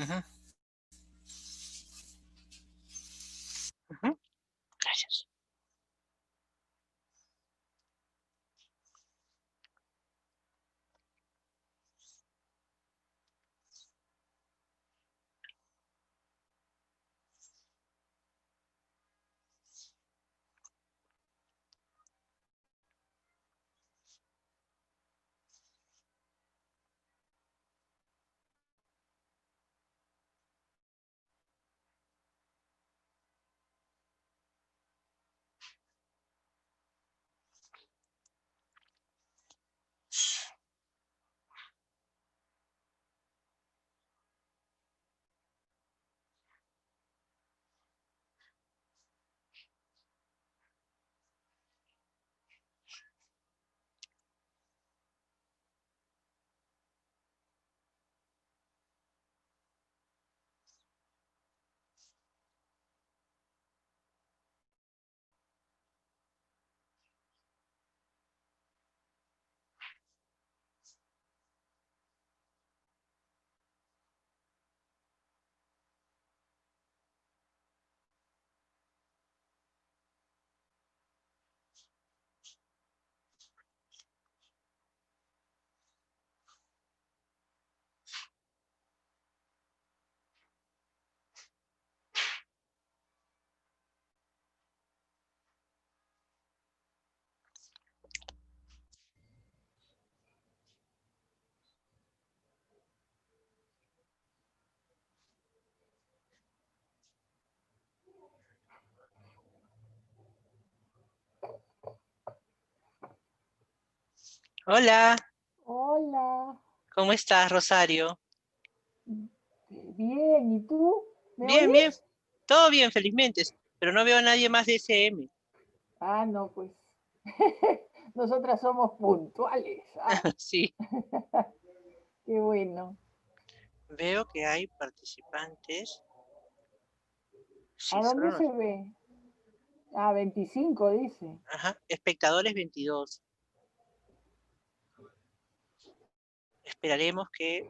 Ujú, ujú. Gracias. Hola, Hola, ¿cómo estás, Rosario? bien, ¿y tú? ¿Me Bien, bien. oyes? Todo bien, felizmente, pero no veo a nadie más de SM. Ah, no, pues nosotras somos puntuales. Ah, Sí, qué bueno. veo que hay participantes. ¿A Sí, solo dónde nos... se ve? Ah, 25 dice. Ajá, espectadores 22. Esperaremos que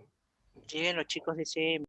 lleguen los chicos de SM.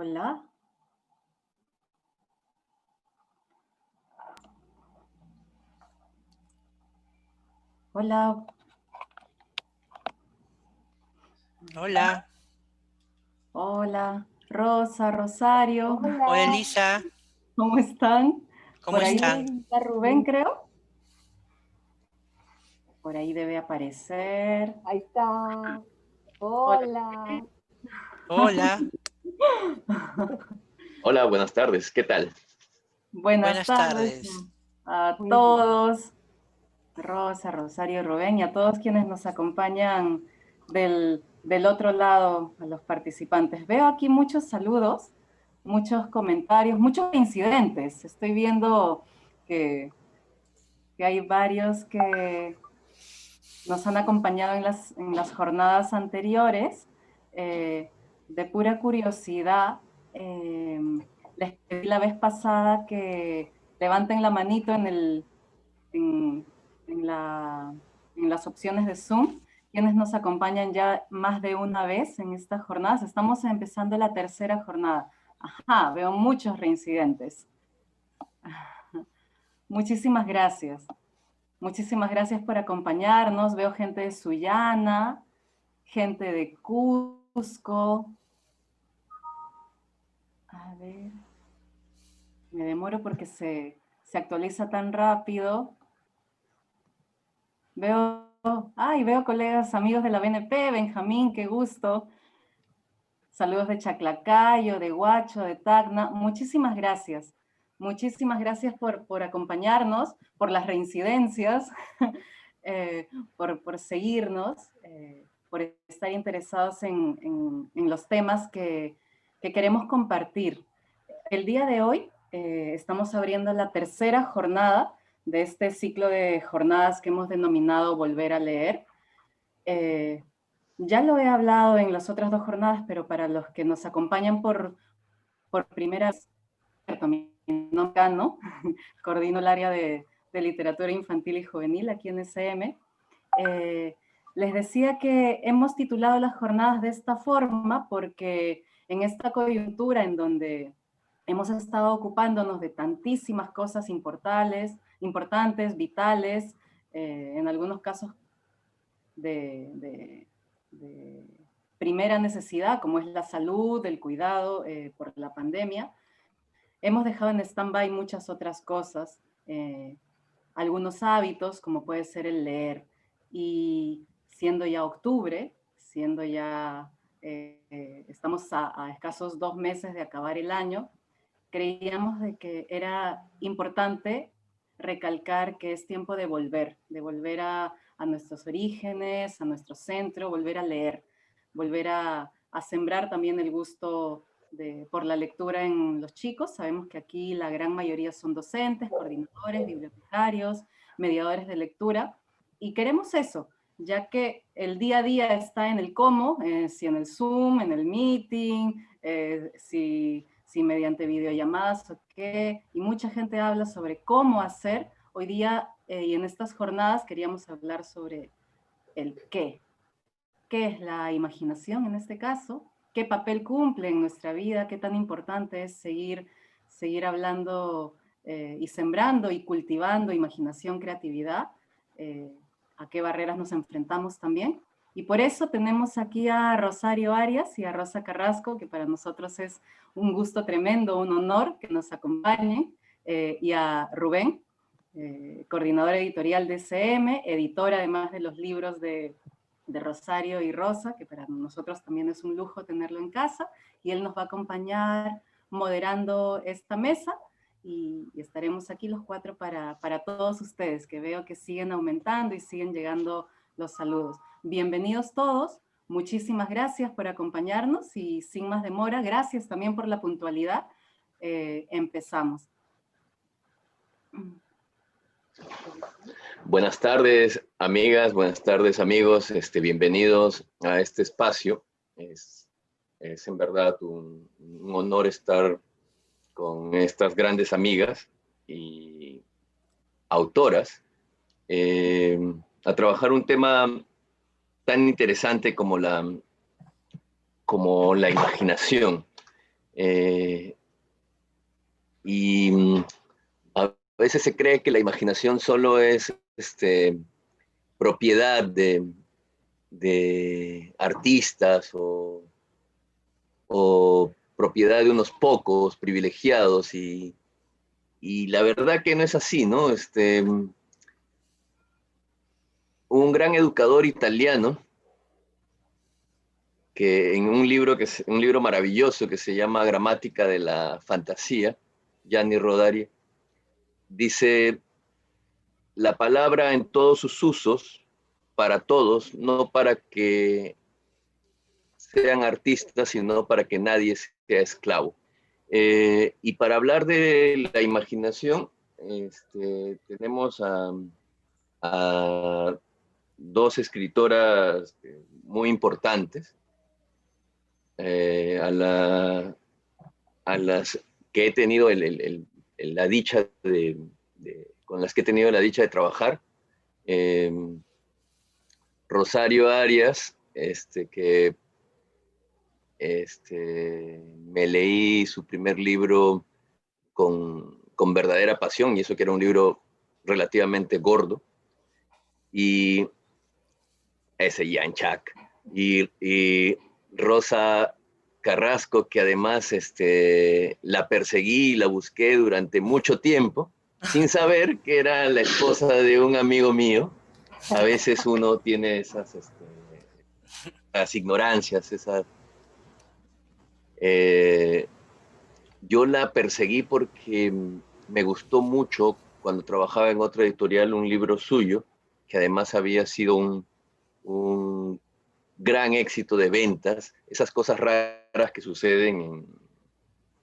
Hola. Hola. Hola. Hola. Rosa, Rosario. Hola, Hola, Elisa. ¿Cómo están? ¿Cómo Por ahí están? está Rubén, creo. Por ahí debe aparecer. ahí está. Hola. Hola. Hola. Hola, buenas tardes, ¿qué tal? Buenas Buenas tardes tardes. a Muy bien. todos. Rosa, Rosario, Rubén y a todos quienes nos acompañan del otro lado, a los participantes. Veo aquí muchos saludos, muchos comentarios, muchos incidentes. Estoy viendo que hay varios que nos han acompañado en las jornadas anteriores. De pura curiosidad, les pedí la vez pasada que levanten la manito en, en, la, en las opciones de Zoom, quienes nos acompañan ya más de una vez en estas jornadas. Estamos empezando la tercera jornada. Ajá, veo muchos reincidentes. Muchísimas gracias. Muchísimas gracias por acompañarnos. Veo gente de Sullana, gente de Cusco. A ver, me demoro porque se actualiza tan rápido. Veo colegas, amigos de la BNP, Benjamín, qué gusto. Saludos de Chaclacayo, de Huacho, de Tacna. Muchísimas gracias. Muchísimas gracias por acompañarnos, por las reincidencias, por seguirnos, por estar interesados en los temas que queremos compartir. El día de hoy estamos abriendo la tercera jornada de este ciclo de jornadas que hemos denominado Volver a Leer. Ya lo he hablado en las otras dos jornadas, pero para los que nos acompañan por primera vez, mi nombre es ¿no? Coordino el área de literatura infantil y juvenil aquí en SM. Les decía que hemos titulado las jornadas de esta forma porque en esta coyuntura en donde hemos estado ocupándonos de tantísimas cosas importantes, vitales, en algunos casos de primera necesidad, como es la salud, el cuidado por la pandemia, hemos dejado en stand-by muchas otras cosas, algunos hábitos, como puede ser el leer. Y siendo ya octubre, estamos a escasos 2 meses de acabar el año, creíamos de que era importante recalcar que es tiempo de volver a nuestros orígenes, a nuestro centro, volver a leer, volver a sembrar también el gusto por la lectura en los chicos. Sabemos que aquí la gran mayoría son docentes, coordinadores, bibliotecarios, mediadores de lectura, y queremos eso, ya que el día a día está en el cómo, si en el Zoom, en el meeting, si mediante videollamadas o qué, y mucha gente habla sobre cómo hacer. Hoy día y en estas jornadas queríamos hablar sobre el qué. ¿Qué es la imaginación en este caso? ¿Qué papel cumple en nuestra vida? ¿Qué tan importante es seguir hablando y sembrando y cultivando imaginación, creatividad? ¿A qué barreras nos enfrentamos también? Y por eso tenemos aquí a Rosario Arias y a Rosa Carrasco, que para nosotros es un gusto tremendo, un honor que nos acompañen, y a Rubén, coordinador editorial de CM, editor además de los libros de Rosario y Rosa, que para nosotros también es un lujo tenerlo en casa, y él nos va a acompañar moderando esta mesa, y estaremos aquí los cuatro para todos ustedes, que veo que siguen aumentando y siguen llegando los saludos. Bienvenidos todos, muchísimas gracias por acompañarnos, y sin más demora, gracias también por la puntualidad. Empezamos. Buenas tardes, amigas, buenas tardes, amigos. Bienvenidos a este espacio. Es en verdad un honor estar con estas grandes amigas y autoras a trabajar un tema tan interesante como la imaginación. Y a veces se cree que la imaginación solo es propiedad de artistas o propiedad de unos pocos privilegiados, y la verdad que no es así, ¿no? Un gran educador italiano, que en un libro maravilloso que se llama Gramática de la Fantasía, Gianni Rodari, dice: la palabra en todos sus usos, para todos, no para que sean artistas, sino para que nadie sea esclavo. Y para hablar de la imaginación, tenemos a dos escritoras muy importantes, a las que he tenido la dicha con las que he tenido la dicha de trabajar. Rosario Arias, que me leí su primer libro con verdadera pasión, y eso que era un libro relativamente gordo, y ese Yanchak, y Rosa Carrasco, que además la perseguí y la busqué durante mucho tiempo, sin saber que era la esposa de un amigo mío. A veces uno tiene esas ignorancias, yo la perseguí porque me gustó mucho cuando trabajaba en otra editorial un libro suyo, que además había sido un gran éxito de ventas, esas cosas raras que suceden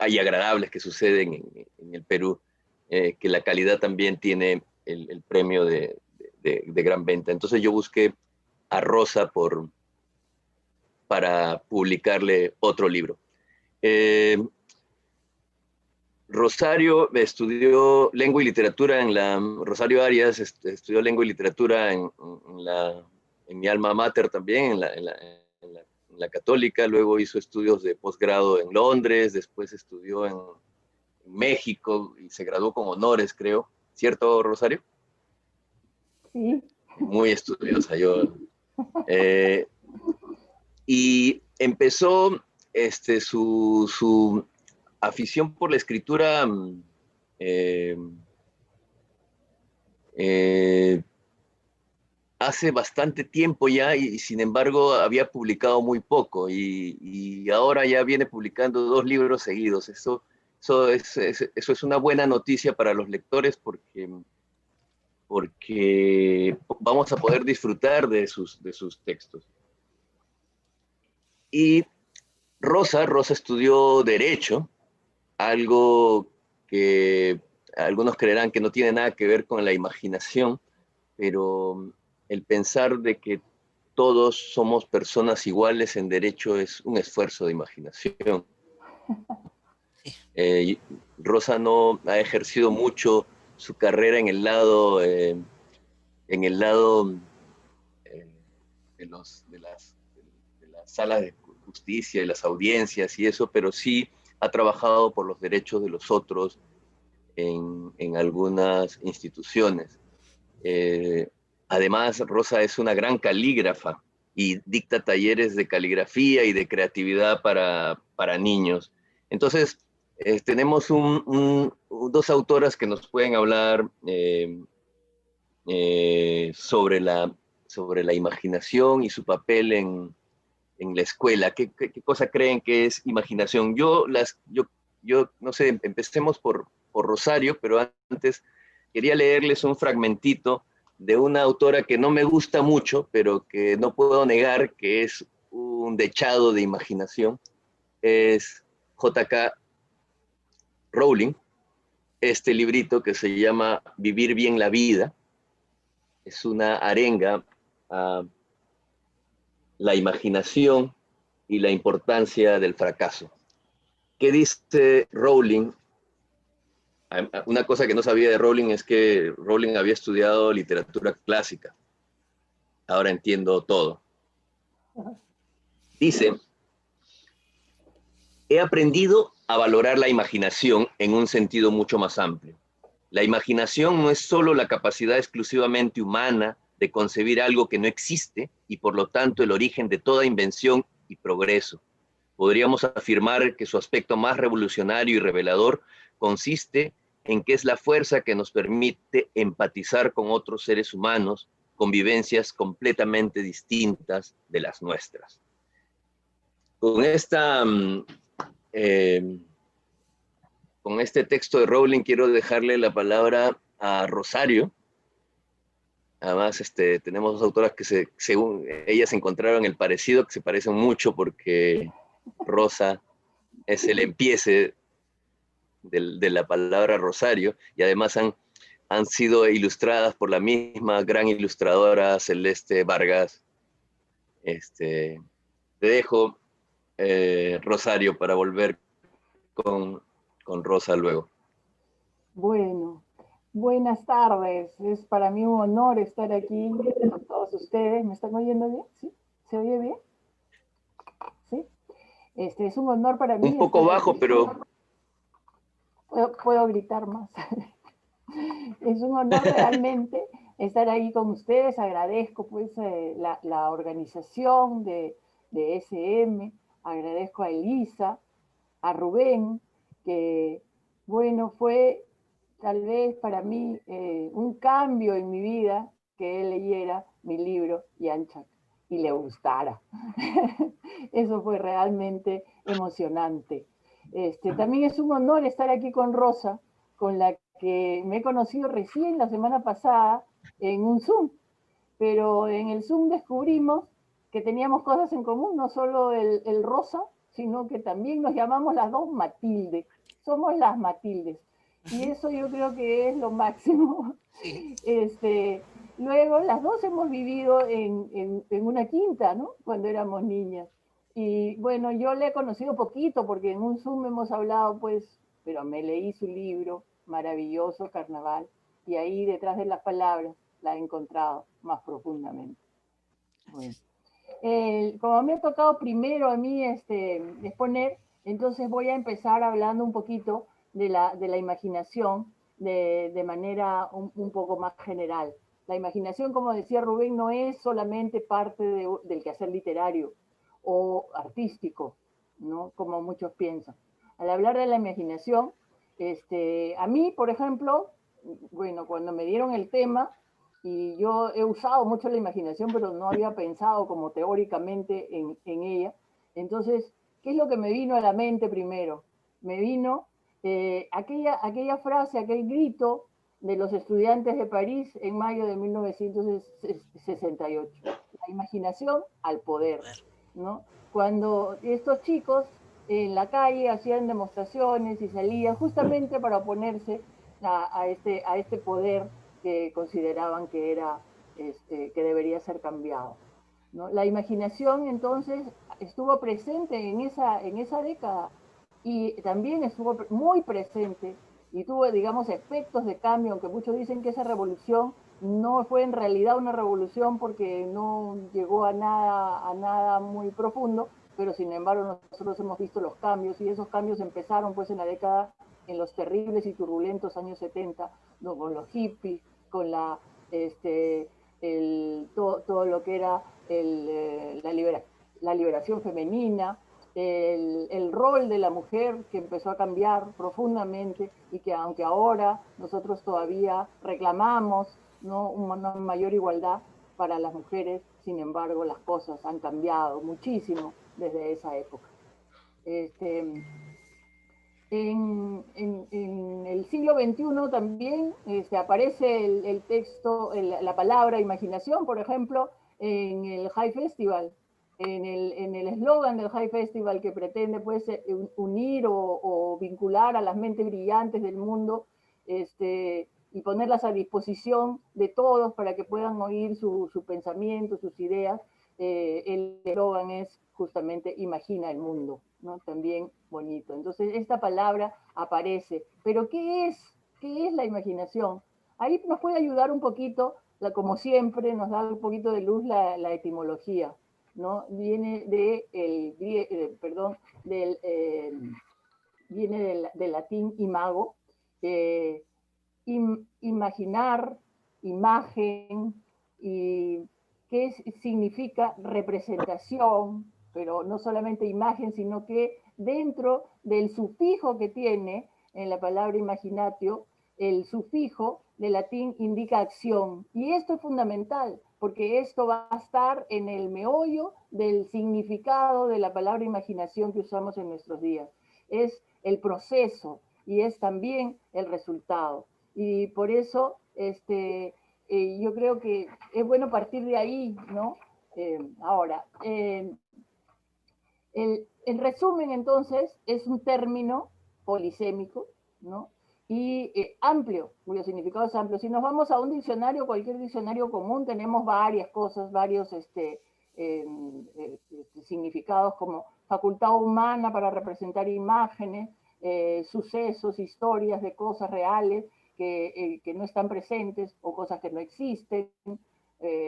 y agradables que suceden en el Perú, que la calidad también tiene el premio de gran venta. Entonces yo busqué a Rosa para publicarle otro libro. Rosario estudió lengua y literatura Rosario Arias estudió lengua y literatura en mi alma mater también, en la Católica. Luego hizo estudios de posgrado en Londres, después estudió en México y se graduó con honores, creo. ¿Cierto, Rosario? Sí. Muy estudiosa, y empezó su afición por la escritura hace bastante tiempo ya, y sin embargo había publicado muy poco, y ahora ya viene publicando 2 libros seguidos. Eso es una buena noticia para los lectores, porque vamos a poder disfrutar de sus textos. Y Rosa estudió Derecho, algo que algunos creerán que no tiene nada que ver con la imaginación, pero el pensar de que todos somos personas iguales en derecho es un esfuerzo de imaginación. Rosa no ha ejercido mucho su carrera en el lado de las salas de justicia y las audiencias y eso, pero sí ha trabajado por los derechos de los otros en algunas instituciones. Además, Rosa es una gran calígrafa y dicta talleres de caligrafía y de creatividad para niños. Entonces, tenemos 2 autoras que nos pueden hablar sobre la imaginación y su papel en la escuela. ¿Qué cosa creen que es imaginación? Yo no sé, empecemos por Rosario, pero antes quería leerles un fragmentito de una autora que no me gusta mucho, pero que no puedo negar que es un dechado de imaginación. Es J.K. Rowling, este librito que se llama Vivir bien la vida. Es una arenga a la imaginación y la importancia del fracaso. ¿Qué dice Rowling? Una cosa que no sabía de Rowling es que Rowling había estudiado literatura clásica. Ahora entiendo todo. Dice: he aprendido a valorar la imaginación en un sentido mucho más amplio. La imaginación no es solo la capacidad exclusivamente humana de concebir algo que no existe y por lo tanto el origen de toda invención y progreso. Podríamos afirmar que su aspecto más revolucionario y revelador consiste en que es la fuerza que nos permite empatizar con otros seres humanos con vivencias completamente distintas de las nuestras. Con este texto de Rowling quiero dejarle la palabra a Rosario. Además, tenemos dos autoras que según ellas encontraron el parecido, que se parecen mucho porque Rosa es el empiece de la palabra Rosario, y además han sido ilustradas por la misma gran ilustradora Celeste Vargas. Te dejo, Rosario, para volver con Rosa luego. Bueno, buenas tardes. Es para mí un honor estar aquí con todos ustedes. ¿Me están oyendo bien? ¿Sí? ¿Se oye bien? ¿Sí? Es un honor para mí. Un poco bajo, aquí. pero... Puedo gritar más. Es un honor realmente estar ahí con ustedes. Agradezco pues la organización de SM. Agradezco a Elisa, a Rubén, que bueno, fue tal vez para mí un cambio en mi vida que él leyera mi libro Yanchak y le gustara. Eso fue realmente emocionante. También es un honor estar aquí con Rosa, con la que me he conocido recién la semana pasada en un Zoom, pero en el Zoom descubrimos que teníamos cosas en común, no solo el Rosa, sino que también nos llamamos las dos Matilde. Somos las Matildes. Y eso yo creo que es lo máximo. Sí. Luego, las dos hemos vivido en una quinta, ¿no? Cuando éramos niñas. Y bueno, yo le he conocido poquito porque en un Zoom hemos hablado, pues, pero me leí su libro maravilloso, Carnaval, y ahí detrás de las palabras la he encontrado más profundamente. Bueno. Como me ha tocado primero a mí exponer, entonces voy a empezar hablando un poquito de la imaginación de manera un poco más general. La imaginación, como decía Rubén, no es solamente parte del quehacer literario o artístico, ¿no? Como muchos piensan. Al hablar de la imaginación, a mí, por ejemplo, bueno, cuando me dieron el tema, y yo he usado mucho la imaginación, pero no había pensado como teóricamente en ella. Entonces, ¿qué es lo que me vino a la mente primero? Me vino aquella frase, aquel grito de los estudiantes de París en mayo de 1968. La imaginación al poder, ¿no? Cuando estos chicos en la calle hacían demostraciones y salían justamente para oponerse a este poder que consideraban que que debería ser cambiado, ¿no? La imaginación entonces estuvo presente en esa década y también estuvo muy presente y tuvo, digamos, efectos de cambio, aunque muchos dicen que esa revolución no fue en realidad una revolución porque no llegó a nada muy profundo, pero sin embargo nosotros hemos visto los cambios y esos cambios empezaron pues en la década, en los terribles y turbulentos años 70, ¿no? Con los hippies, con todo lo que era la liberación femenina, el rol de la mujer que empezó a cambiar profundamente y que aunque ahora nosotros todavía reclamamos, ¿no?, una mayor igualdad para las mujeres, sin embargo las cosas han cambiado muchísimo desde esa época. En el siglo XXI también aparece el texto, la palabra imaginación, por ejemplo, en el High Festival, en el eslogan del High Festival que pretende pues, unir o vincular a las mentes brillantes del mundo y ponerlas a disposición de todos para que puedan oír su pensamiento, sus ideas. El eslogan es justamente imagina el mundo, ¿no? También bonito. Entonces esta palabra aparece. Pero ¿qué es la imaginación? Ahí nos puede ayudar un poquito, como siempre, nos da un poquito de luz la etimología, ¿no? Viene del viene del latín imago, imaginar, imagen, y que significa representación, pero no solamente imagen, sino que dentro del sufijo que tiene en la palabra imaginatio, el sufijo de latín indica acción. Y esto es fundamental, porque esto va a estar en el meollo del significado de la palabra imaginación que usamos en nuestros días. Es el proceso y es también el resultado. Y por eso yo creo que es bueno partir de ahí, ¿no? Ahora, el resumen, entonces, es un término polisémico, ¿no? Y amplio, cuyo significado es amplio. Si nos vamos a un diccionario, cualquier diccionario común, tenemos varias cosas, varios significados como facultad humana para representar imágenes, sucesos, historias de cosas reales que no están presentes o cosas que no existen,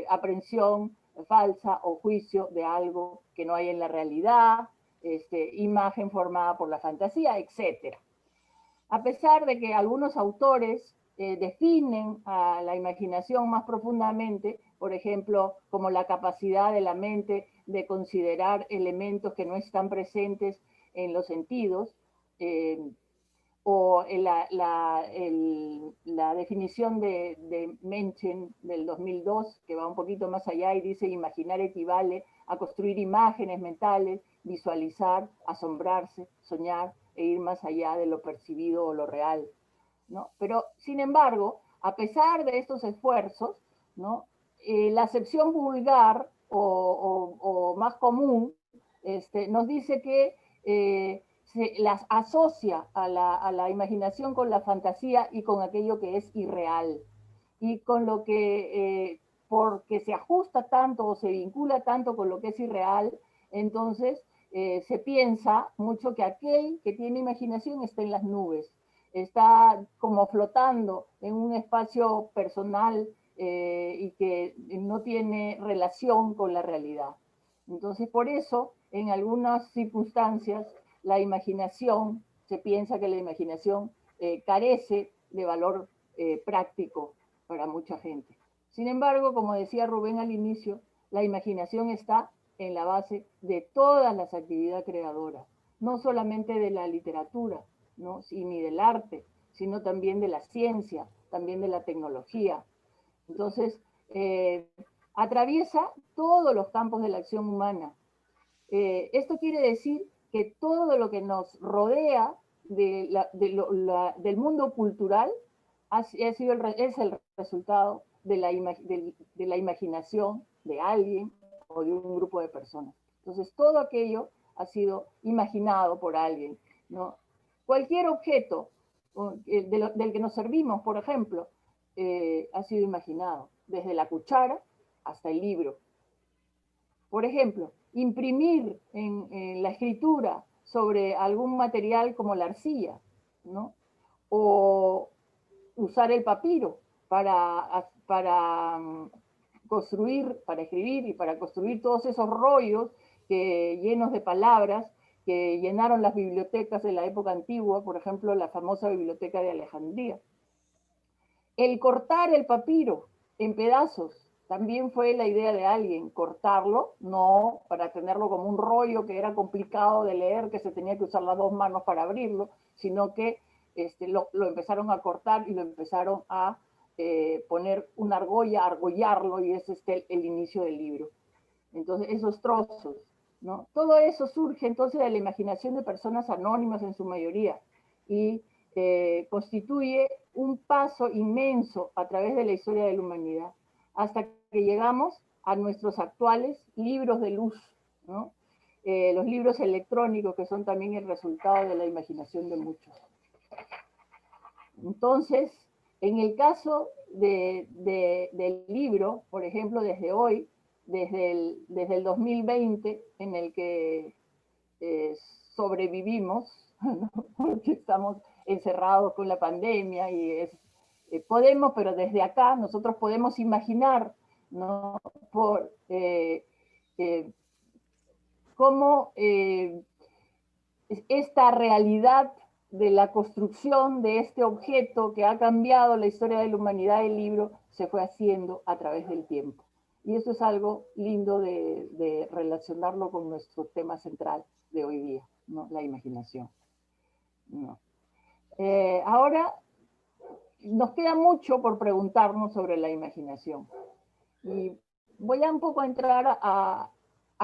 aprehensión falsa o juicio de algo que no hay en la realidad, imagen formada por la fantasía, etc. A pesar de que algunos autores definen a la imaginación más profundamente, por ejemplo, como la capacidad de la mente de considerar elementos que no están presentes en los sentidos, o la definición de Mencken del 2002, que va un poquito más allá y dice: imaginar equivale a construir imágenes mentales, visualizar, asombrarse, soñar e ir más allá de lo percibido o lo real, ¿no? Pero, sin embargo, a pesar de estos esfuerzos, ¿no? La acepción vulgar o más común nos dice que se las asocia a la imaginación con la fantasía y con aquello que es irreal. Y con lo que, porque se ajusta tanto o se vincula tanto con lo que es irreal, entonces se piensa mucho que aquel que tiene imaginación está en las nubes, está como flotando en un espacio personal y que no tiene relación con la realidad. Entonces, por eso, en algunas circunstancias, la imaginación, se piensa que la imaginación carece de valor práctico para mucha gente. Sin embargo, como decía Rubén al inicio, la imaginación está en la base de todas las actividades creadoras, no solamente de la literatura, ¿no? Ni del arte, sino también de la ciencia, también de la tecnología. Entonces, atraviesa todos los campos de la acción humana. Esto quiere decir que todo lo que nos rodea del mundo cultural es el resultado de la imaginación de alguien o de un grupo de personas. Entonces, todo aquello ha sido imaginado por alguien, ¿no? Cualquier objeto del que nos servimos, por ejemplo, ha sido imaginado, desde la cuchara hasta el libro. Por ejemplo, imprimir en la escritura sobre algún material como la arcilla, ¿no? O usar el papiro para construir, para escribir y para construir todos esos rollos llenos de palabras que llenaron las bibliotecas de la época antigua, por ejemplo, la famosa biblioteca de Alejandría. El cortar el papiro en pedazos también fue la idea de alguien, cortarlo, no para tenerlo como un rollo que era complicado de leer, que se tenía que usar las dos manos para abrirlo, sino que lo empezaron a cortar y lo empezaron a poner una argolla, argollarlo, y es el inicio del libro. Entonces, esos trozos, ¿no? Todo eso surge entonces de la imaginación de personas anónimas en su mayoría, y constituye un paso inmenso a través de la historia de la humanidad, hasta que llegamos a nuestros actuales libros de luz, ¿no? Los libros electrónicos, que son también el resultado de la imaginación de muchos. Entonces, en el caso del libro, por ejemplo, desde hoy, desde el 2020, en el que sobrevivimos, ¿no? Porque estamos encerrados con la pandemia y podemos, pero desde acá nosotros podemos imaginar, ¿no? Cómo esta realidad de la construcción de este objeto que ha cambiado la historia de la humanidad, el libro se fue haciendo a través del tiempo. Y eso es algo lindo de relacionarlo con nuestro tema central de hoy día, ¿no? La imaginación. ¿No? Ahora, nos queda mucho por preguntarnos sobre la imaginación. Y voy a un poco entrar a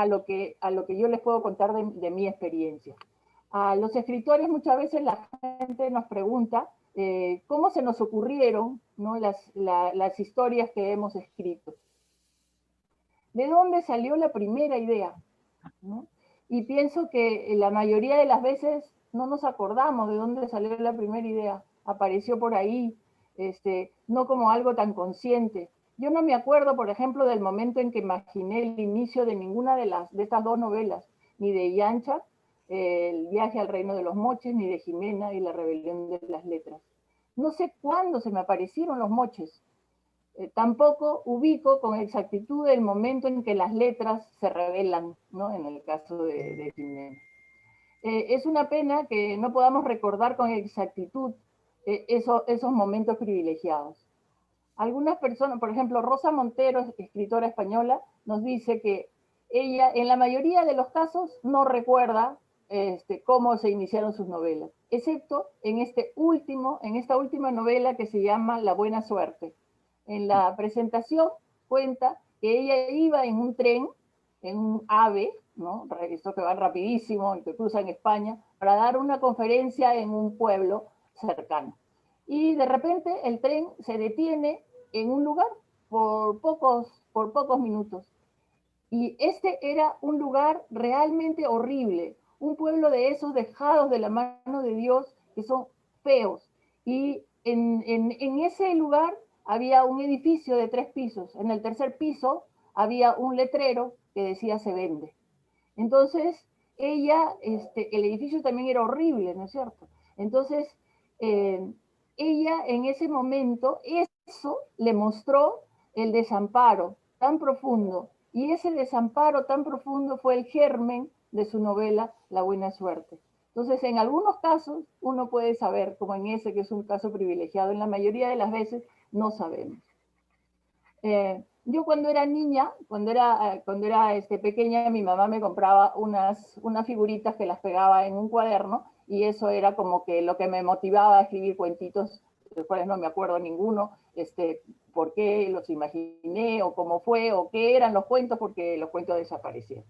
lo que yo les puedo contar de mi experiencia. A los escritores muchas veces la gente nos pregunta cómo se nos ocurrieron, ¿no? las historias que hemos escrito. ¿De dónde salió la primera idea? ¿No? Y pienso que la mayoría de las veces no nos acordamos de dónde salió la primera idea. Apareció por ahí, no como algo tan consciente. Yo no me acuerdo, por ejemplo, del momento en que imaginé el inicio de ninguna de estas dos novelas, ni de Yancha, El viaje al reino de los moches, ni de Jimena y la rebelión de las letras. No sé cuándo se me aparecieron los moches. Tampoco ubico con exactitud el momento en que las letras se revelan, ¿no? En el caso de Jimena. Es una pena que no podamos recordar con exactitud esos momentos privilegiados. Algunas personas, por ejemplo, Rosa Montero, escritora española, nos dice que ella, en la mayoría de los casos, no recuerda cómo se iniciaron sus novelas, excepto en esta última novela que se llama La buena suerte. En la presentación cuenta que ella iba en un tren, en un AVE, ¿no? Estos que van rapidísimo y que cruzan España, para dar una conferencia en un pueblo cercano. Y de repente el tren se detiene en un lugar por pocos minutos. Y este era un lugar realmente horrible, un pueblo de esos dejados de la mano de Dios que son feos. Y en ese lugar había un edificio de 3 pisos. En el tercer piso había un letrero que decía se vende. Entonces, ella, el edificio también era horrible, ¿no es cierto? Entonces, ella en ese momento, eso le mostró el desamparo tan profundo, y ese desamparo tan profundo fue el germen de su novela La buena suerte. Entonces, en algunos casos, uno puede saber, como en ese que es un caso privilegiado, en la mayoría de las veces no sabemos. Yo cuando era niña, cuando era pequeña, mi mamá me compraba unas figuritas que las pegaba en un cuaderno, y eso era como que lo que me motivaba a escribir cuentitos, de los cuales no me acuerdo ninguno, por qué los imaginé, o cómo fue, o qué eran los cuentos, porque los cuentos desaparecieron.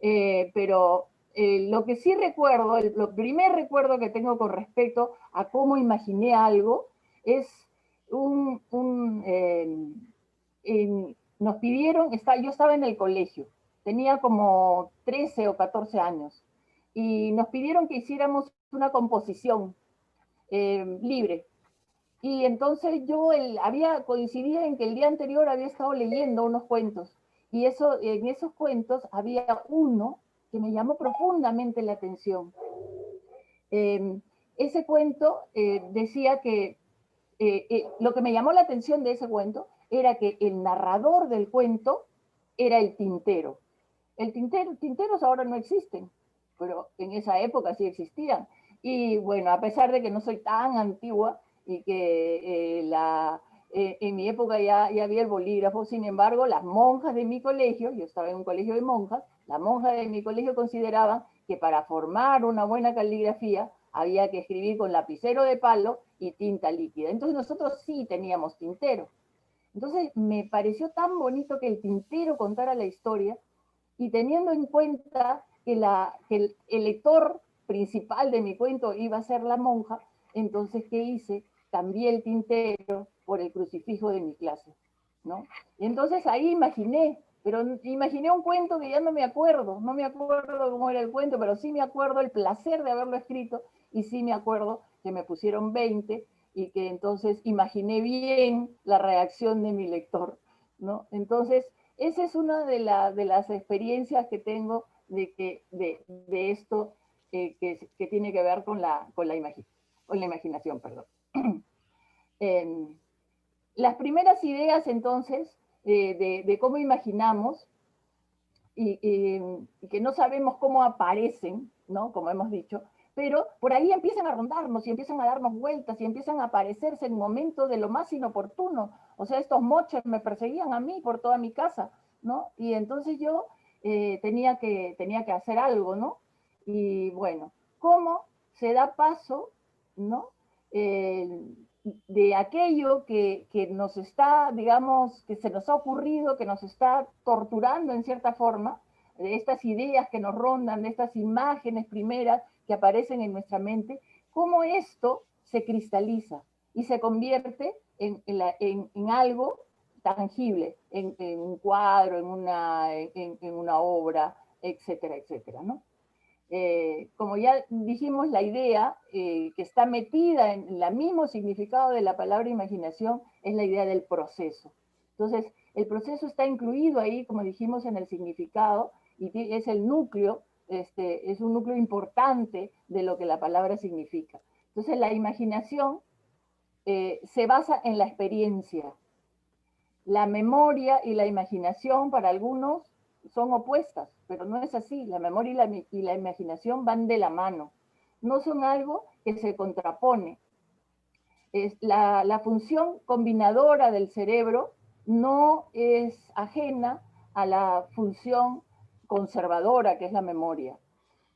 Pero lo que sí recuerdo, el primer recuerdo que tengo con respecto a cómo imaginé algo, es nos pidieron, yo estaba en el colegio, tenía como 13 o 14 años, y nos pidieron que hiciéramos una composición libre. Y entonces yo coincidía en que el día anterior había estado leyendo unos cuentos, y en esos cuentos había uno que me llamó profundamente la atención. Ese cuento decía que lo que me llamó la atención de ese cuento era que el narrador del cuento era el tintero. Tinteros ahora no existen, pero en esa época sí existían. Y bueno, a pesar de que no soy tan antigua y que en mi época ya había el bolígrafo, sin embargo, las monjas de mi colegio, yo estaba en un colegio de monjas, las monjas de mi colegio consideraban que para formar una buena caligrafía había que escribir con lapicero de palo y tinta líquida. Entonces nosotros sí teníamos tintero. Entonces me pareció tan bonito que el tintero contara la historia, y teniendo en cuenta que el lector principal de mi cuento iba a ser la monja, entonces, ¿qué hice? Cambié el tintero por el crucifijo de mi clase, ¿no? Y entonces ahí pero imaginé un cuento que ya no me acuerdo cómo era el cuento, pero sí me acuerdo el placer de haberlo escrito, y sí me acuerdo que me pusieron 20 y que entonces imaginé bien la reacción de mi lector, ¿no? Entonces, esa es una de las experiencias que tengo de esto que tiene que ver con la imaginación. Perdón. Las primeras ideas, entonces, de cómo imaginamos y que no sabemos cómo aparecen, ¿no? Como hemos dicho, pero por ahí empiezan a rondarnos y empiezan a darnos vueltas y empiezan a aparecerse en momentos de lo más inoportuno. O sea, estos moches me perseguían a mí por toda mi casa, ¿no? Y entonces yo tenía que hacer algo, ¿no? Y bueno, ¿cómo se da paso, ¿no? De aquello que nos está, digamos, que se nos ha ocurrido, que nos está torturando en cierta forma, de estas ideas que nos rondan, de estas imágenes primeras que aparecen en nuestra mente, cómo esto se cristaliza y se convierte en algo tangible, en un cuadro, en una obra, etcétera, etcétera, ¿no? Como ya dijimos, la idea que está metida en el mismo significado de la palabra imaginación es la idea del proceso. Entonces, el proceso está incluido ahí, como dijimos, en el significado, y es el núcleo, es un núcleo importante de lo que la palabra significa. Entonces, la imaginación se basa en la experiencia. La memoria y la imaginación para algunos son opuestas, pero no es así. La memoria y la imaginación van de la mano. No son algo que se contrapone. La función combinadora del cerebro no es ajena a la función conservadora, que es la memoria.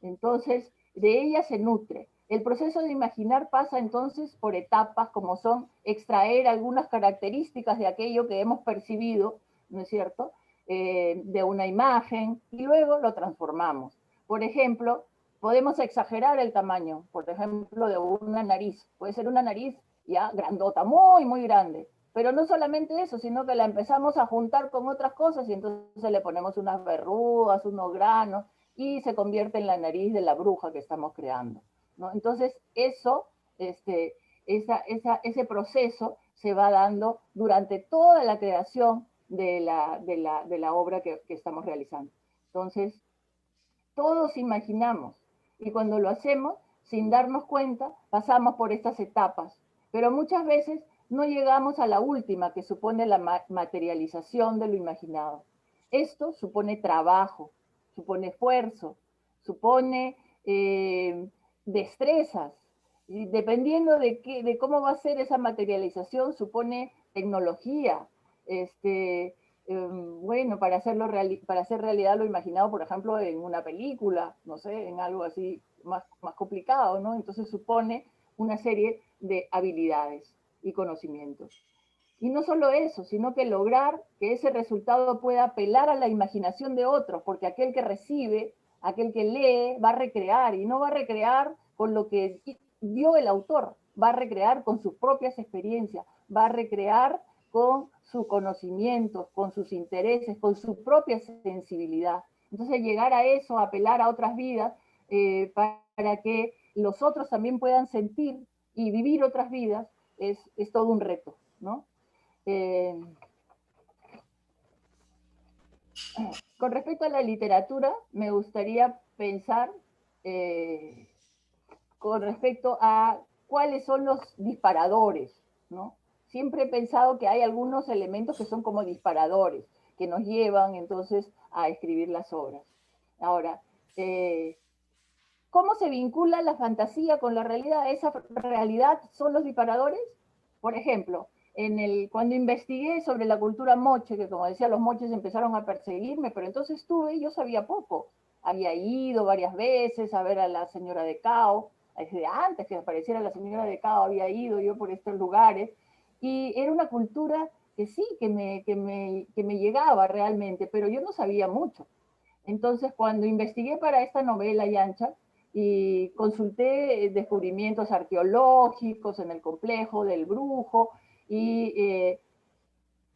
Entonces, de ella se nutre. El proceso de imaginar pasa entonces por etapas, como son extraer algunas características de aquello que hemos percibido, ¿no es cierto?, de una imagen, y luego lo transformamos. Por ejemplo, podemos exagerar el tamaño, por ejemplo, de una nariz. Puede ser una nariz ya grandota, muy, muy grande. Pero no solamente eso, sino que la empezamos a juntar con otras cosas y entonces le ponemos unas verrugas, unos granos, y se convierte en la nariz de la bruja que estamos creando, ¿no? Entonces, ese proceso se va dando durante toda la creación de la obra que estamos realizando. Entonces, todos imaginamos, y cuando lo hacemos, sin darnos cuenta, pasamos por estas etapas, pero muchas veces no llegamos a la última, que supone la materialización de lo imaginado. Esto supone trabajo, supone esfuerzo, supone destrezas, y dependiendo de cómo va a ser esa materialización, supone tecnología, bueno, para hacer realidad lo imaginado, por ejemplo, en una película, no sé, en algo así más complicado, ¿no? Entonces supone una serie de habilidades y conocimientos. Y no solo eso, sino que lograr que ese resultado pueda apelar a la imaginación de otros, porque aquel que recibe, aquel que lee, va a recrear, y no va a recrear con lo que dio el autor, va a recrear con sus propias experiencias, va a recrear con sus conocimientos, con sus intereses, con su propia sensibilidad. Entonces llegar a eso, apelar a otras vidas, para que los otros también puedan sentir y vivir otras vidas, es todo un reto, ¿no? Con respecto a la literatura, me gustaría pensar con respecto a cuáles son los disparadores, ¿no? Siempre he pensado que hay algunos elementos que son como disparadores, que nos llevan entonces a escribir las obras. Ahora, ¿cómo se vincula la fantasía con la realidad? ¿Esa realidad son los disparadores? Por ejemplo, cuando investigué sobre la cultura moche, que como decía, los moches empezaron a perseguirme, pero entonces yo sabía poco. Había ido varias veces a ver a la señora de Cao, desde antes que apareciera la señora de Cao había ido yo por estos lugares, y era una cultura que sí, que me llegaba realmente, pero yo no sabía mucho. Entonces, cuando investigué para esta novela, Yancha, y consulté descubrimientos arqueológicos en el complejo del Brujo, y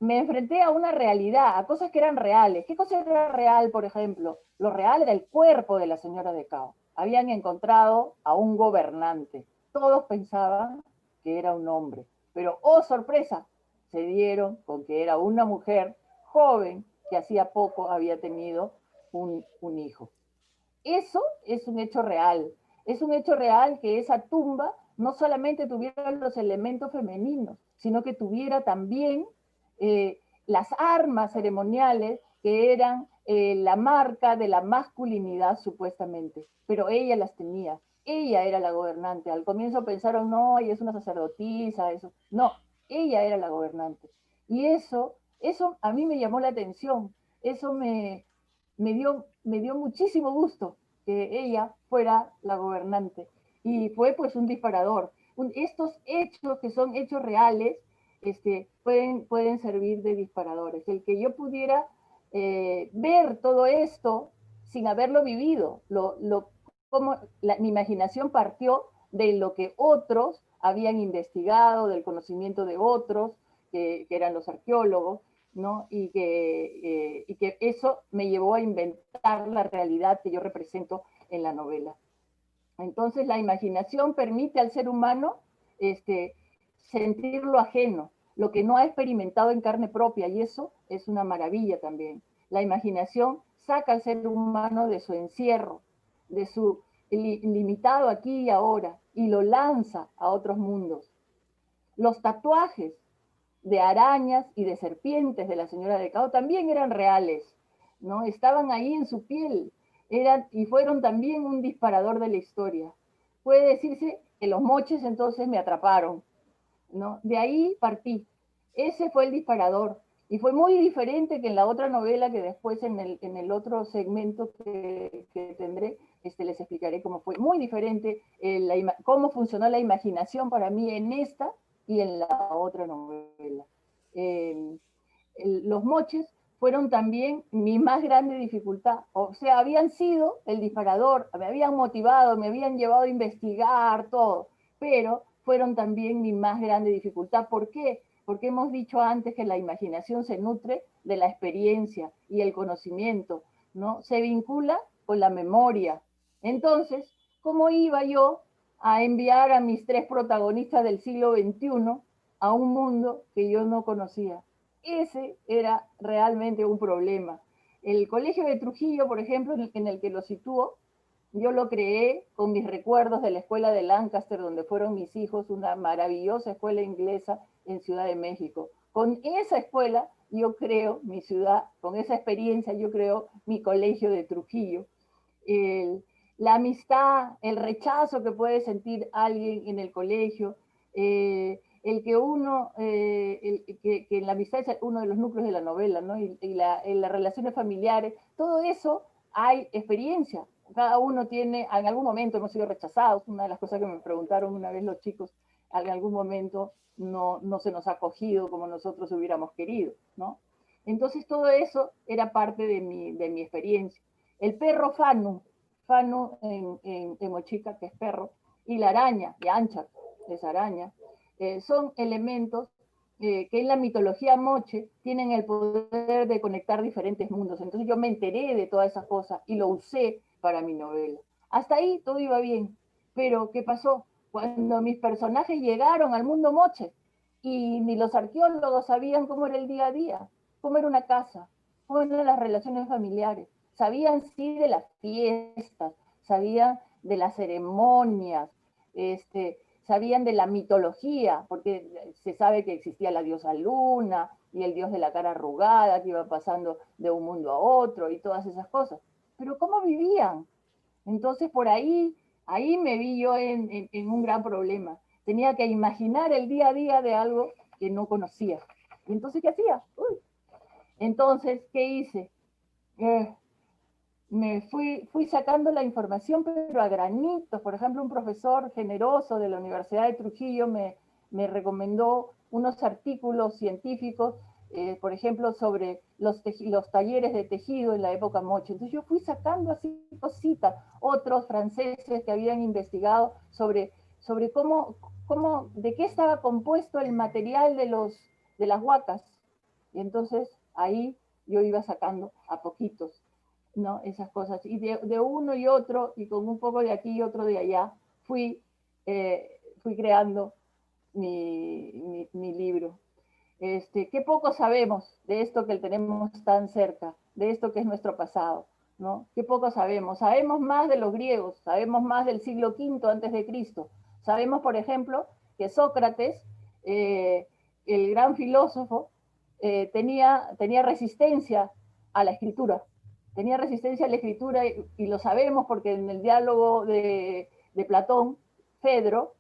me enfrenté a una realidad, a cosas que eran reales. ¿Qué cosa era real, por ejemplo? Lo real era el cuerpo de la señora de Cao. Habían encontrado a un gobernante. Todos pensaban que era un hombre, pero ¡oh, sorpresa! Se dieron con que era una mujer joven que hacía poco había tenido un hijo. Eso es un hecho real. Es un hecho real que esa tumba no solamente tuviera los elementos femeninos, sino que tuviera también las armas ceremoniales que eran la marca de la masculinidad supuestamente, pero ella las tenía. Ella era la gobernante. Al comienzo pensaron, no, ella es una sacerdotisa, eso. No, ella era la gobernante. Y eso a mí me llamó la atención. Eso me dio muchísimo gusto que ella fuera la gobernante. Y fue pues un disparador. Estos hechos que son hechos reales, pueden servir de disparadores. El que yo pudiera ver todo esto sin haberlo vivido, mi imaginación partió de lo que otros habían investigado, del conocimiento de otros, que eran los arqueólogos, ¿no? Y que eso me llevó a inventar la realidad que yo represento en la novela. Entonces la imaginación permite al ser humano sentir lo ajeno, lo que no ha experimentado en carne propia, y eso es una maravilla también. La imaginación saca al ser humano de su encierro, de su limitado aquí y ahora, y lo lanza a otros mundos. Los tatuajes de arañas y de serpientes de la señora de Cao también eran reales, ¿no? Estaban ahí en su piel, y fueron también un disparador de la historia. Puede decirse que los moches entonces me atraparon, ¿no? De ahí partí. Ese fue el disparador. Y fue muy diferente que en la otra novela, que después en el otro segmento que tendré, les explicaré cómo fue. Muy diferente cómo funcionó la imaginación para mí en esta y en la otra novela. Los moches fueron también mi más grande dificultad. O sea, habían sido el disparador, me habían motivado, me habían llevado a investigar todo, pero fueron también mi más grande dificultad. ¿Por qué? Porque hemos dicho antes que la imaginación se nutre de la experiencia y el conocimiento, ¿no? Se vincula con la memoria. Entonces, ¿cómo iba yo a enviar a mis 3 protagonistas del siglo XXI a un mundo que yo no conocía? Ese era realmente un problema. El colegio de Trujillo, por ejemplo, en el que lo sitúo, yo lo creé con mis recuerdos de la escuela de Lancaster, donde fueron mis hijos, una maravillosa escuela inglesa en Ciudad de México. Con esa escuela yo creo mi ciudad, con esa experiencia yo creo mi colegio de Trujillo. La amistad, el rechazo que puede sentir alguien en el colegio, el que uno, que la amistad es uno de los núcleos de la novela, ¿no? Y las relaciones familiares, todo eso hay experiencia. Cada uno tiene, en algún momento hemos sido rechazados, una de las cosas que me preguntaron una vez los chicos, en algún momento no se nos ha acogido como nosotros hubiéramos querido, ¿no? Entonces todo eso era parte de mi experiencia. El perro Fanu en Mochica, que es perro, y la araña, Yancha, es araña, son elementos que en la mitología moche tienen el poder de conectar diferentes mundos. Entonces yo me enteré de todas esas cosas y lo usé para mi novela. Hasta ahí todo iba bien, pero ¿qué pasó? Cuando mis personajes llegaron al mundo moche y ni los arqueólogos sabían cómo era el día a día, cómo era una casa, cómo eran las relaciones familiares, sabían sí de las fiestas, sabían de las ceremonias, sabían de la mitología, porque se sabe que existía la diosa Luna y el dios de la cara arrugada que iba pasando de un mundo a otro y todas esas cosas. Pero ¿cómo vivían? Entonces por ahí me vi yo en un gran problema. Tenía que imaginar el día a día de algo que no conocía. ¿Y entonces qué hacía? Entonces, ¿qué hice? Me fui sacando la información, pero a granitos. Por ejemplo, un profesor generoso de la Universidad de Trujillo me recomendó unos artículos científicos, por ejemplo, sobre los talleres de tejido en la época moche. Entonces yo fui sacando así cositas. Otros franceses que habían investigado sobre de qué estaba compuesto el material de las huacas. Y entonces ahí yo iba sacando a poquitos, ¿no? Esas cosas. Y de uno y otro, y con un poco de aquí y otro de allá, fui creando mi libro. Qué poco sabemos de esto que tenemos tan cerca, de esto que es nuestro pasado, ¿no? Qué poco sabemos. Sabemos más de los griegos, sabemos más del siglo V antes de Cristo. Sabemos, por ejemplo, que Sócrates, el gran filósofo, tenía resistencia a la escritura, tenía resistencia a la escritura y lo sabemos porque en el diálogo de Platón, Fedro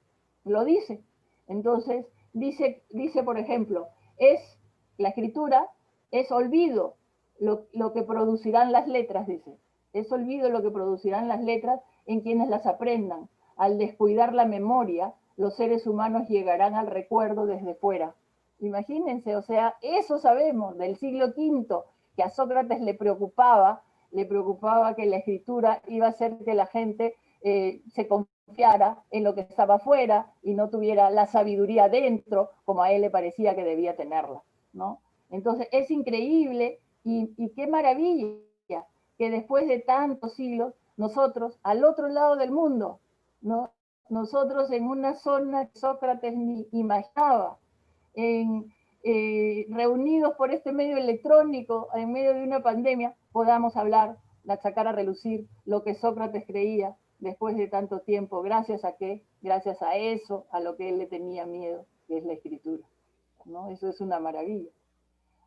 lo dice. Entonces, dice por ejemplo, la escritura es olvido lo que producirán las letras, dice. Es olvido lo que producirán las letras en quienes las aprendan. Al descuidar la memoria, los seres humanos llegarán al recuerdo desde fuera. Imagínense, o sea, eso sabemos del siglo V, que a Sócrates le preocupaba que la escritura iba a hacer que la gente se confiara en lo que estaba afuera y no tuviera la sabiduría dentro, como a él le parecía que debía tenerla, ¿no? Entonces es increíble y qué maravilla que después de tantos siglos, nosotros, al otro lado del mundo, ¿no? Nosotros en una zona que Sócrates ni imaginaba, reunidos por este medio electrónico, en medio de una pandemia, podamos hablar, sacar a relucir lo que Sócrates creía después de tanto tiempo. ¿Gracias a qué? Gracias a eso, a lo que él le tenía miedo, que es la escritura, ¿no? Eso es una maravilla.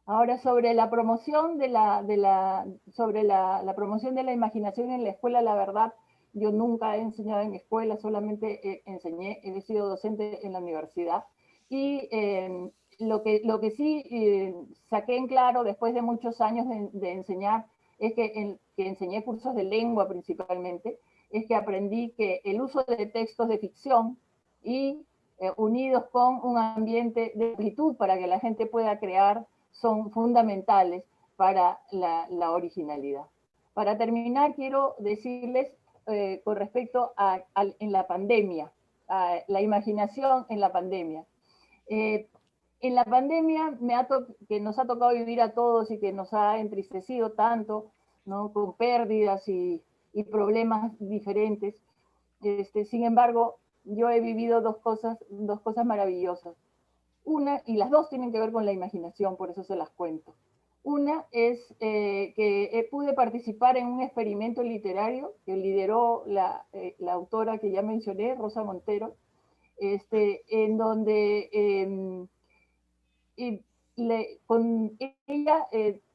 Ahora, sobre la promoción sobre la promoción de la imaginación en la escuela, la verdad, yo nunca he enseñado en escuela, solamente he sido docente en la universidad. Y lo que sí saqué en claro después de muchos años de enseñar, es que enseñé cursos de lengua principalmente, es que aprendí que el uso de textos de ficción y unidos con un ambiente de amplitud para que la gente pueda crear son fundamentales para la originalidad. Para terminar, quiero decirles con respecto en la pandemia, a la imaginación en la pandemia. En la pandemia que nos ha tocado vivir a todos y que nos ha entristecido tanto, ¿no? Con pérdidas y problemas diferentes. Sin embargo, yo he vivido dos cosas maravillosas. Una, y las dos tienen que ver con la imaginación, por eso se las cuento. Una es que pude participar en un experimento literario que lideró la autora que ya mencioné, Rosa Montero, en donde con ella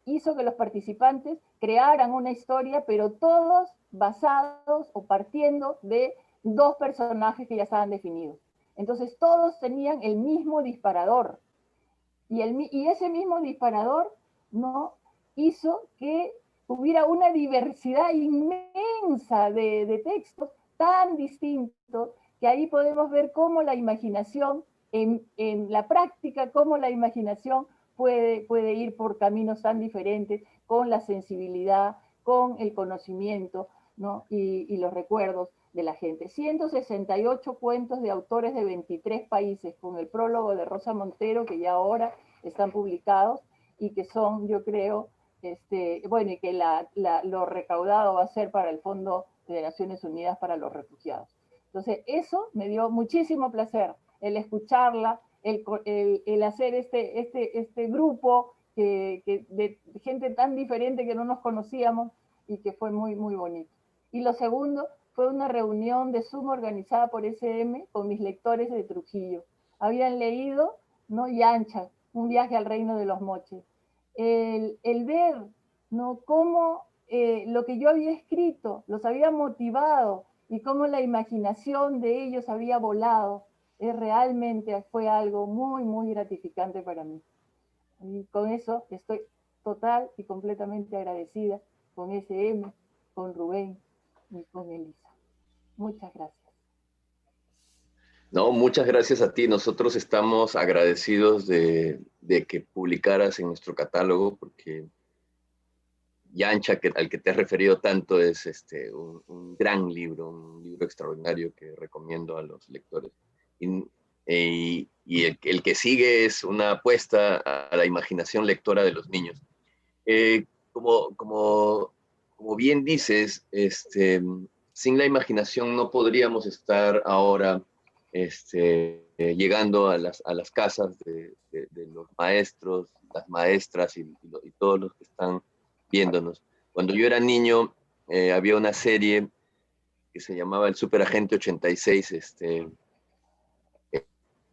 hizo que los participantes crearan una historia, pero todos basados o partiendo de dos personajes que ya estaban definidos. Entonces todos tenían el mismo disparador y ese mismo disparador, ¿no?, hizo que hubiera una diversidad inmensa de textos tan distintos que ahí podemos ver cómo la imaginación, en la práctica, cómo la imaginación puede ir por caminos tan diferentes, con la sensibilidad, con el conocimiento, ¿no?, y los recuerdos de la gente. 168 cuentos de autores de 23 países, con el prólogo de Rosa Montero, que ya ahora están publicados y que son, yo creo, bueno, y que lo recaudado va a ser para el Fondo de Naciones Unidas para los Refugiados. Entonces, eso me dio muchísimo placer, el escucharla, el hacer este grupo de gente tan diferente que no nos conocíamos y que fue muy, muy bonito. Y lo segundo fue una reunión de Zoom organizada por SM con mis lectores de Trujillo. Habían leído, ¿no?, Yancha, Un viaje al reino de los moches. El ver, ¿no?, cómo lo que yo había escrito los había motivado y cómo la imaginación de ellos había volado, realmente fue algo muy, muy gratificante para mí. Y con eso estoy total y completamente agradecida con SM, con Rubén y con Elisa. Muchas gracias. No, muchas gracias a ti. Nosotros estamos agradecidos de que publicaras en nuestro catálogo, porque Yancha, al que te has referido tanto, es un gran libro, un libro extraordinario que recomiendo a los lectores. Y el que sigue es una apuesta a la imaginación lectora de los niños. Como bien dices, sin la imaginación no podríamos estar ahora llegando a las casas de los maestros, las maestras y todos los que están viéndonos. Cuando yo era niño, había una serie que se llamaba El Superagente 86,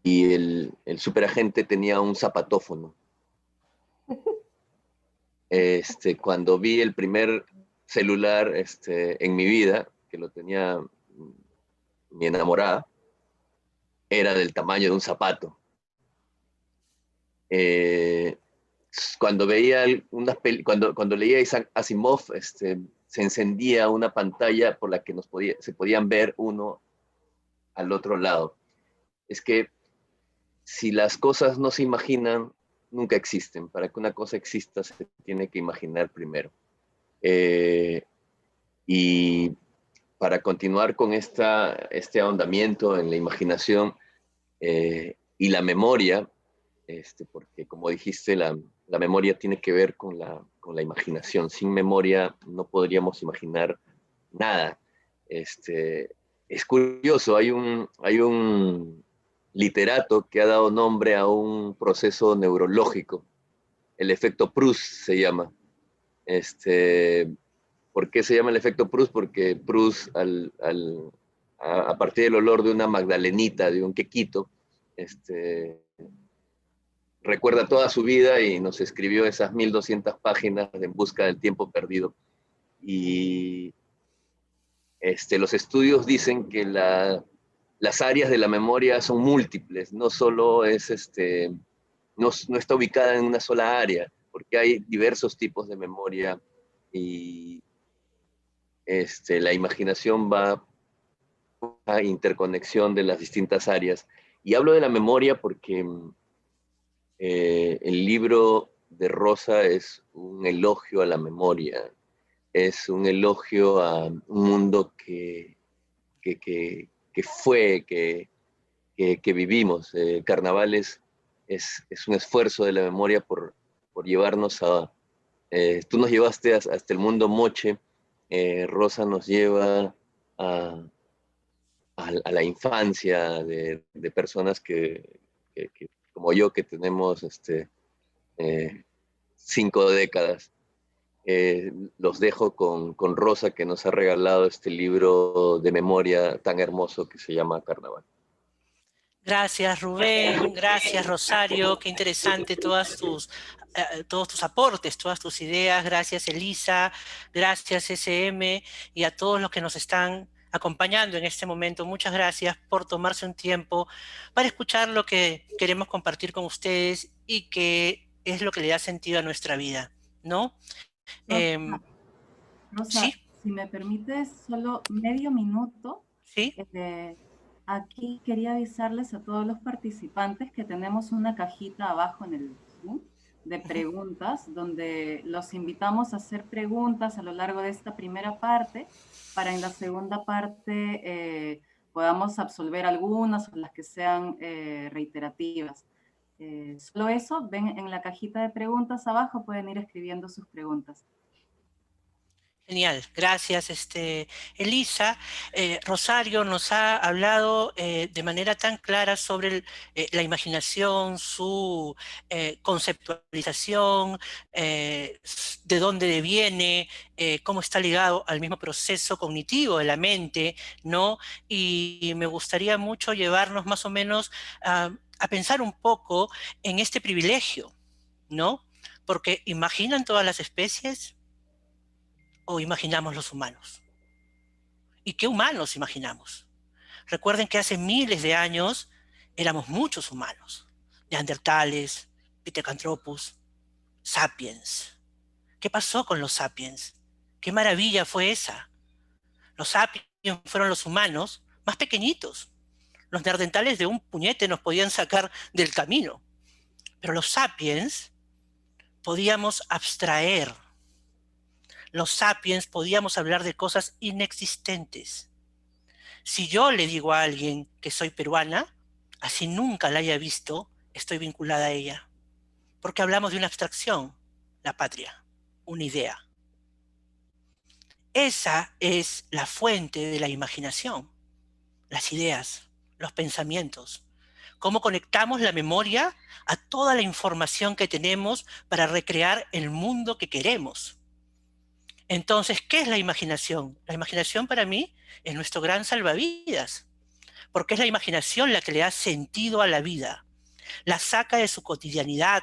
y el superagente tenía un zapatófono. Cuando vi el primer celular en mi vida, que lo tenía mi enamorada, era del tamaño de un zapato. Cuando veía cuando leía Isaac Asimov, se encendía una pantalla por la que se podían ver uno al otro lado. Es que si las cosas no se imaginan, nunca existen. Para que una cosa exista, se tiene que imaginar primero. Y para continuar con este ahondamiento en la imaginación y la memoria, porque como dijiste, la memoria tiene que ver con la imaginación. Sin memoria no podríamos imaginar nada. Es curioso, hay un literato que ha dado nombre a un proceso neurológico. El efecto Proust se llama. ¿Por qué se llama el efecto Proust? Porque Proust, a partir del olor de una magdalenita, de un quequito, recuerda toda su vida y nos escribió esas 1200 páginas de En busca del tiempo perdido. Y los estudios dicen que las áreas de la memoria son múltiples, no solo no está ubicada en una sola área, porque hay diversos tipos de memoria y la imaginación va a interconexión de las distintas áreas. Y hablo de la memoria porque el libro de Rosa es un elogio a la memoria, es un elogio a un mundo que fue, que vivimos. Carnaval es un esfuerzo de la memoria por llevarnos a... tú nos llevaste hasta el mundo moche, Rosa nos lleva a la infancia de personas que como yo, que tenemos 5 décadas. Los dejo con Rosa, que nos ha regalado este libro de memoria tan hermoso que se llama Carnaval. Gracias, Rubén. Gracias, Rosario. Qué interesante todos tus aportes, todas tus ideas. Gracias, Elisa. Gracias, SM. Y a todos los que nos están acompañando en este momento. Muchas gracias por tomarse un tiempo para escuchar lo que queremos compartir con ustedes y que es lo que le da sentido a nuestra vida, ¿no? Rosa, ¿sí? Si me permites solo medio minuto. ¿Sí? Aquí quería avisarles a todos los participantes que tenemos una cajita abajo en el Zoom de preguntas, donde los invitamos a hacer preguntas a lo largo de esta primera parte, para en la segunda parte podamos absolver algunas o las que sean reiterativas. Solo eso, ven en la cajita de preguntas abajo, pueden ir escribiendo sus preguntas. Genial, gracias Elisa. Rosario nos ha hablado de manera tan clara sobre la imaginación, su conceptualización, de dónde viene, cómo está ligado al mismo proceso cognitivo de la mente, ¿no? Y me gustaría mucho llevarnos más o menos a pensar un poco en este privilegio, ¿no? Porque ¿imaginan todas las especies? ¿O imaginamos los humanos? ¿Y qué humanos imaginamos? Recuerden que hace miles de años éramos muchos humanos. Neandertales, Pithecanthropus, sapiens. ¿Qué pasó con los sapiens? ¿Qué maravilla fue esa? Los sapiens fueron los humanos más pequeñitos. Los neandertales de un puñete nos podían sacar del camino. Pero los sapiens podíamos abstraer. Los sapiens podíamos hablar de cosas inexistentes. Si yo le digo a alguien que soy peruana, así nunca la haya visto, estoy vinculada a ella. Porque hablamos de una abstracción, la patria, una idea. Esa es la fuente de la imaginación, las ideas, los pensamientos. Cómo conectamos la memoria a toda la información que tenemos para recrear el mundo que queremos. Entonces, ¿qué es la imaginación? La imaginación para mí es nuestro gran salvavidas, porque es la imaginación la que le da sentido a la vida, la saca de su cotidianidad,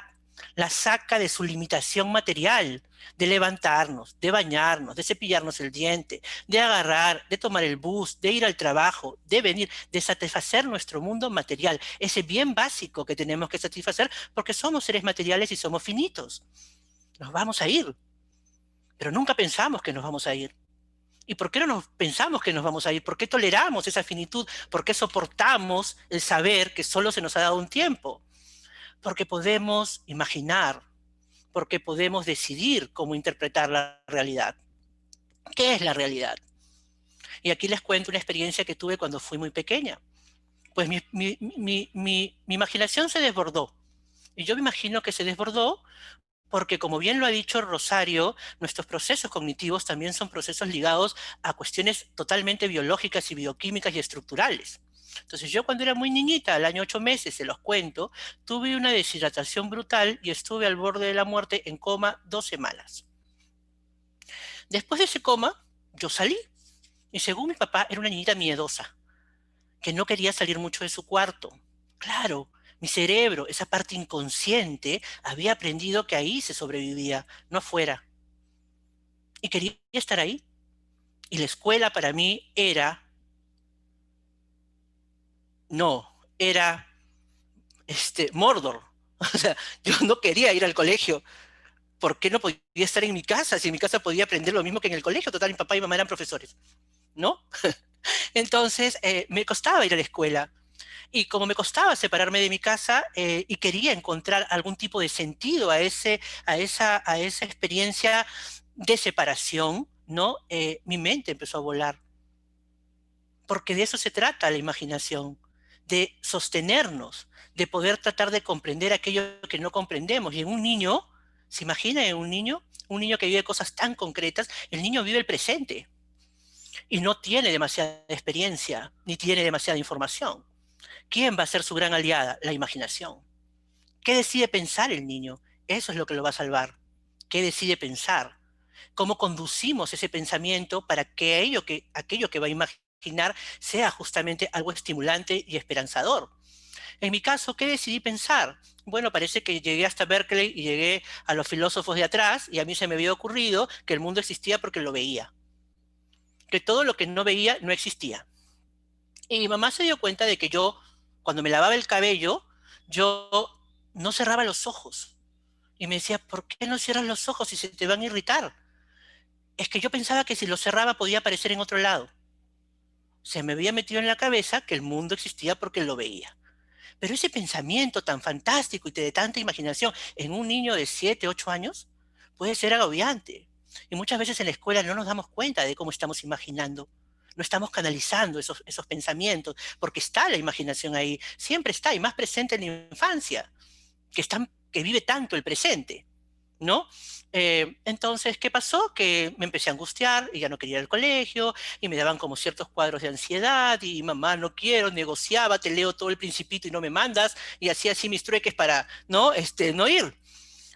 la saca de su limitación material, de levantarnos, de bañarnos, de cepillarnos el diente, de agarrar, de tomar el bus, de ir al trabajo, de venir, de satisfacer nuestro mundo material, ese bien básico que tenemos que satisfacer porque somos seres materiales y somos finitos. Nos vamos a ir, pero nunca pensamos que nos vamos a ir. ¿Y por qué no nos pensamos que nos vamos a ir? ¿Por qué toleramos esa finitud? ¿Por qué soportamos el saber que solo se nos ha dado un tiempo? Porque podemos imaginar, porque podemos decidir cómo interpretar la realidad. ¿Qué es la realidad? Y aquí les cuento una experiencia que tuve cuando fui muy pequeña. Pues mi imaginación se desbordó. Y yo me imagino que se desbordó porque, como bien lo ha dicho Rosario, nuestros procesos cognitivos también son procesos ligados a cuestiones totalmente biológicas y bioquímicas y estructurales. Entonces yo cuando era muy niñita, al año 8 meses, se los cuento, tuve una deshidratación brutal y estuve al borde de la muerte en coma 2 semanas. Después de ese coma, yo salí y según mi papá era una niñita miedosa, que no quería salir mucho de su cuarto. Claro, mi cerebro, esa parte inconsciente, había aprendido que ahí se sobrevivía, no afuera. Y quería estar ahí. Y la escuela para mí era Mordor. O sea, yo no quería ir al colegio. ¿Por qué no podía estar en mi casa? Si en mi casa podía aprender lo mismo que en el colegio. Total, mi papá y mamá eran profesores, ¿no? Entonces, me costaba ir a la escuela. Y como me costaba separarme de mi casa y quería encontrar algún tipo de sentido a esa experiencia de separación, ¿no? Mi mente empezó a volar. Porque de eso se trata la imaginación, de sostenernos, de poder tratar de comprender aquello que no comprendemos. Y en un niño, ¿se imagina en un niño que vive cosas tan concretas? El niño vive el presente y no tiene demasiada experiencia, ni tiene demasiada información. ¿Quién va a ser su gran aliada? La imaginación. ¿Qué decide pensar el niño? Eso es lo que lo va a salvar. ¿Qué decide pensar? ¿Cómo conducimos ese pensamiento para que aquello que va a imaginar sea justamente algo estimulante y esperanzador? En mi caso, ¿qué decidí pensar? Bueno, parece que llegué hasta Berkeley y llegué a los filósofos de atrás y a mí se me había ocurrido que el mundo existía porque lo veía, que todo lo que no veía no existía. Y mi mamá se dio cuenta de que yo, cuando me lavaba el cabello, yo no cerraba los ojos. Y me decía, ¿por qué no cierras los ojos si se te van a irritar? Es que yo pensaba que si los cerraba podía aparecer en otro lado. Se me había metido en la cabeza que el mundo existía porque lo veía. Pero ese pensamiento tan fantástico y de tanta imaginación en un niño de 7, 8 años puede ser agobiante. Y muchas veces en la escuela no nos damos cuenta de cómo estamos imaginando. No estamos canalizando esos pensamientos, porque está la imaginación ahí, siempre está, y más presente en la infancia, que vive tanto el presente, ¿no? Entonces, ¿qué pasó? Que me empecé a angustiar y ya no quería ir al colegio y me daban como ciertos cuadros de ansiedad y mamá, no quiero, negociaba, te leo todo el Principito y no me mandas y hacía así mis trueques para no ir.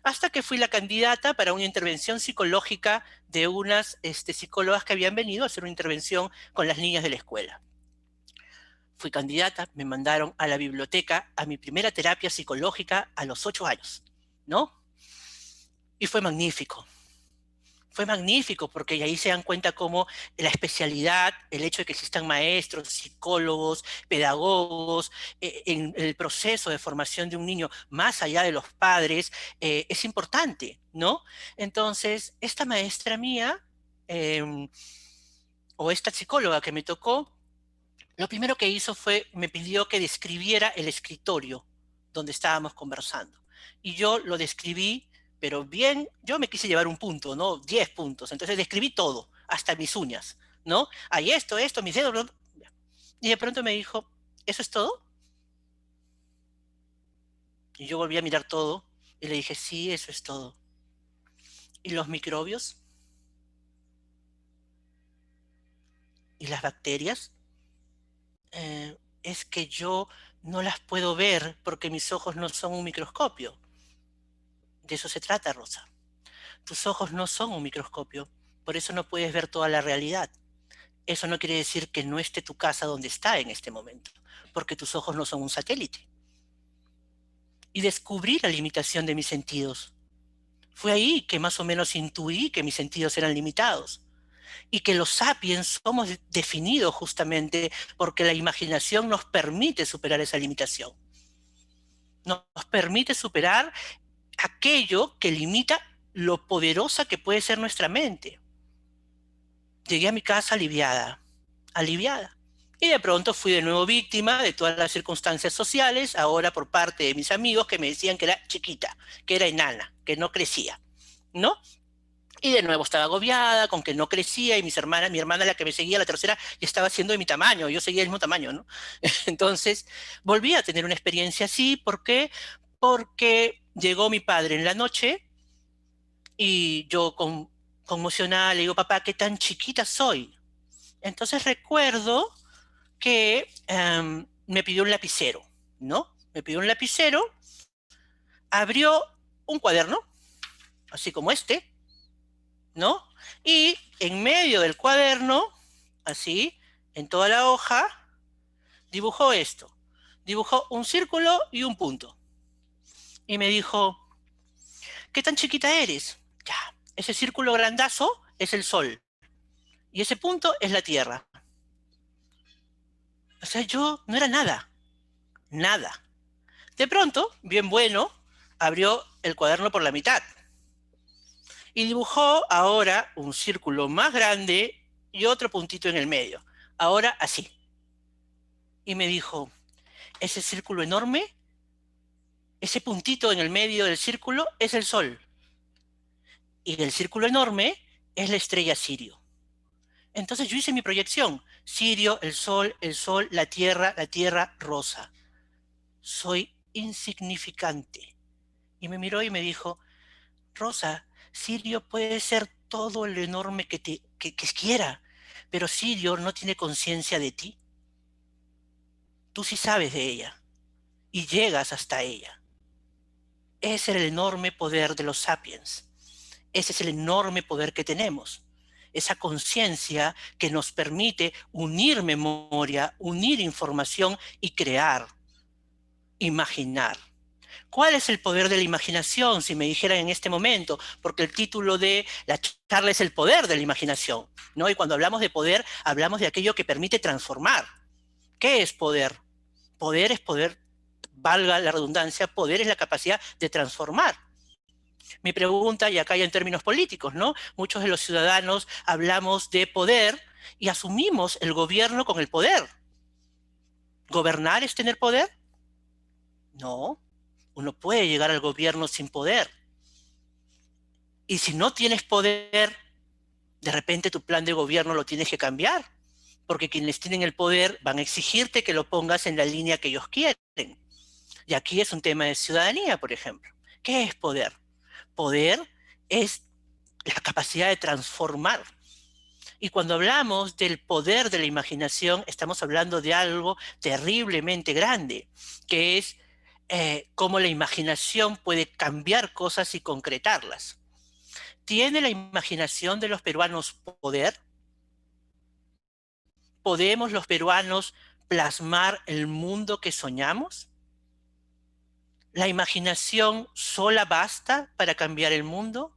Hasta que fui la candidata para una intervención psicológica de unas psicólogas que habían venido a hacer una intervención con las niñas de la escuela. Fui candidata, me mandaron a la biblioteca a mi primera terapia psicológica a los 8 años, ¿no? Y fue magnífico. Fue magnífico porque ahí se dan cuenta cómo la especialidad, el hecho de que existan maestros, psicólogos, pedagogos, en el proceso de formación de un niño, más allá de los padres, es importante, ¿no? Entonces, esta maestra mía, o esta psicóloga que me tocó, lo primero que hizo fue, me pidió que describiera el escritorio donde estábamos conversando. Y yo lo describí, pero bien, yo me quise llevar un punto, ¿no? 10 puntos. Entonces describí todo, hasta mis uñas, ¿no? Hay esto, mis dedos. Y de pronto me dijo, ¿eso es todo? Y yo volví a mirar todo y le dije, sí, eso es todo. ¿Y los microbios? ¿Y las bacterias? Es que yo no las puedo ver porque mis ojos no son un microscopio. De eso se trata, Rosa. Tus ojos no son un microscopio, por eso no puedes ver toda la realidad. Eso no quiere decir que no esté tu casa donde está en este momento, porque tus ojos no son un satélite. Y descubrí la limitación de mis sentidos. Fue ahí que más o menos intuí que mis sentidos eran limitados y que los sapiens somos definidos justamente porque la imaginación nos permite superar esa limitación. Nos permite superar aquello que limita lo poderosa que puede ser nuestra mente. Llegué a mi casa aliviada, aliviada. Y de pronto fui de nuevo víctima de todas las circunstancias sociales, ahora por parte de mis amigos que me decían que era chiquita, que era enana, que no crecía, ¿no? Y de nuevo estaba agobiada con que no crecía y mi hermana la que me seguía, la tercera, ya estaba siendo de mi tamaño, yo seguía el mismo tamaño, ¿no? Entonces volví a tener una experiencia así, ¿por qué? Porque llegó mi padre en la noche y yo conmocionada le digo, papá, ¿qué tan chiquita soy? Entonces recuerdo que me pidió un lapicero, ¿no? Me pidió un lapicero, abrió un cuaderno, así como este, ¿no? Y en medio del cuaderno, así, en toda la hoja, dibujó esto. Dibujó un círculo y un punto. Y me dijo, ¿qué tan chiquita eres? Ya, ese círculo grandazo es el sol. Y ese punto es la tierra. O sea, yo no era nada. Nada. De pronto, bien bueno, abrió el cuaderno por la mitad. Y dibujó ahora un círculo más grande y otro puntito en el medio. Ahora así. Y me dijo, ese círculo enorme, ese puntito en el medio del círculo es el Sol. Y el círculo enorme es la estrella Sirio. Entonces yo hice mi proyección. Sirio, el Sol, la Tierra rosa. Soy insignificante. Y me miró y me dijo, Rosa, Sirio puede ser todo lo enorme que quiera, pero Sirio no tiene conciencia de ti. Tú sí sabes de ella y llegas hasta ella. Ese es el enorme poder de los sapiens. Ese es el enorme poder que tenemos. Esa conciencia que nos permite unir memoria, unir información y crear, imaginar. ¿Cuál es el poder de la imaginación? Si me dijeran en este momento, porque el título de la charla es el poder de la imaginación, ¿no? Y cuando hablamos de poder, hablamos de aquello que permite transformar. ¿Qué es poder? Poder es poder, valga la redundancia, poder es la capacidad de transformar. Mi pregunta, y acá ya en términos políticos, ¿no? Muchos de los ciudadanos hablamos de poder y asumimos el gobierno con el poder. ¿Gobernar es tener poder? No. Uno puede llegar al gobierno sin poder. Y si no tienes poder, de repente tu plan de gobierno lo tienes que cambiar, porque quienes tienen el poder van a exigirte que lo pongas en la línea que ellos quieren. Y aquí es un tema de ciudadanía, por ejemplo. ¿Qué es poder? Poder es la capacidad de transformar. Y cuando hablamos del poder de la imaginación, estamos hablando de algo terriblemente grande, que es cómo la imaginación puede cambiar cosas y concretarlas. ¿Tiene la imaginación de los peruanos poder? ¿Podemos los peruanos plasmar el mundo que soñamos? ¿La imaginación sola basta para cambiar el mundo?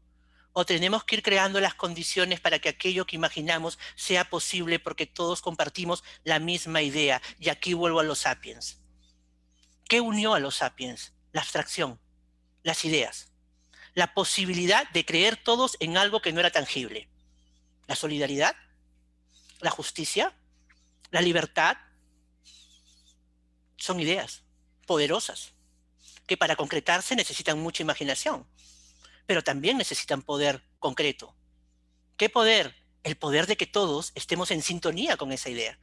¿O tenemos que ir creando las condiciones para que aquello que imaginamos sea posible porque todos compartimos la misma idea? Y aquí vuelvo a los sapiens. ¿Qué unió a los sapiens? La abstracción, las ideas, la posibilidad de creer todos en algo que no era tangible. La solidaridad, la justicia, la libertad, son ideas poderosas que para concretarse necesitan mucha imaginación, pero también necesitan poder concreto. ¿Qué poder? El poder de que todos estemos en sintonía con esa idea.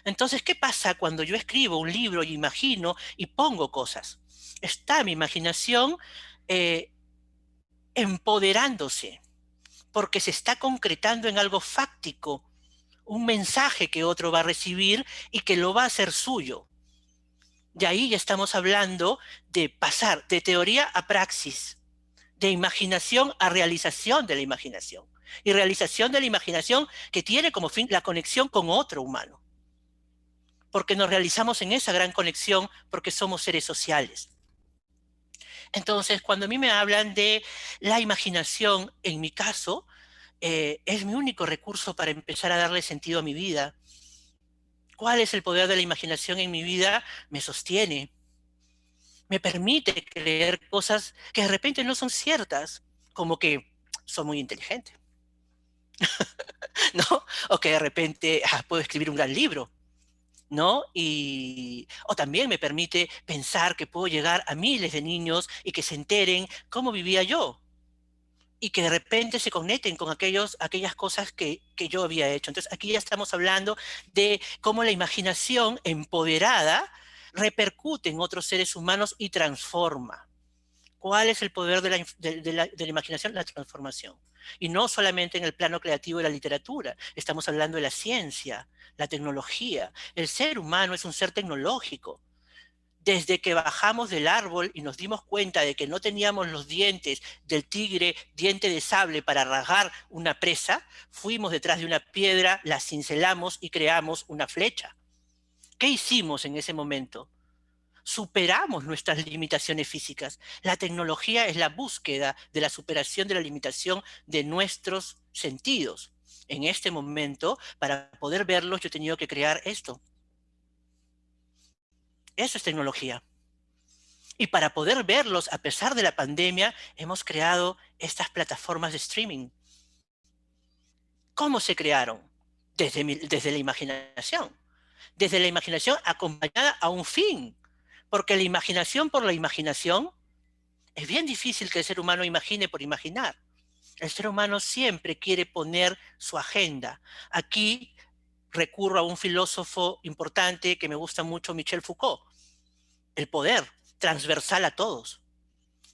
Entonces, ¿qué pasa cuando yo escribo un libro y imagino y pongo cosas? Está mi imaginación empoderándose, porque se está concretando en algo fáctico, un mensaje que otro va a recibir y que lo va a hacer suyo. Y ahí ya estamos hablando de pasar de teoría a praxis, de imaginación a realización de la imaginación. Y realización de la imaginación que tiene como fin la conexión con otro humano. Porque nos realizamos en esa gran conexión porque somos seres sociales. Entonces, cuando a mí me hablan de la imaginación, en mi caso, es mi único recurso para empezar a darle sentido a mi vida. ¿Cuál es el poder de la imaginación en mi vida? Me sostiene, me permite creer cosas que de repente no son ciertas, como que soy muy inteligente, ¿no? O que de repente puedo escribir un gran libro, ¿no? O también me permite pensar que puedo llegar a miles de niños y que se enteren cómo vivía yo y que de repente se conecten con aquellas cosas que yo había hecho. Entonces aquí ya estamos hablando de cómo la imaginación empoderada repercute en otros seres humanos y transforma. ¿Cuál es el poder de la imaginación? La transformación. Y no solamente en el plano creativo de la literatura, estamos hablando de la ciencia, la tecnología. El ser humano es un ser tecnológico. Desde que bajamos del árbol y nos dimos cuenta de que no teníamos los dientes del tigre, diente de sable para rasgar una presa, fuimos detrás de una piedra, la cincelamos y creamos una flecha. ¿Qué hicimos en ese momento? Superamos nuestras limitaciones físicas. La tecnología es la búsqueda de la superación de la limitación de nuestros sentidos. En este momento, para poder verlos, yo he tenido que crear esto. Eso es tecnología. Y para poder verlos, a pesar de la pandemia, hemos creado estas plataformas de streaming. ¿Cómo se crearon? Desde la imaginación. Desde la imaginación acompañada a un fin. Porque la imaginación por la imaginación, es bien difícil que el ser humano imagine por imaginar. El ser humano siempre quiere poner su agenda. Aquí recurro a un filósofo importante que me gusta mucho, Michel Foucault. El poder transversal a todos.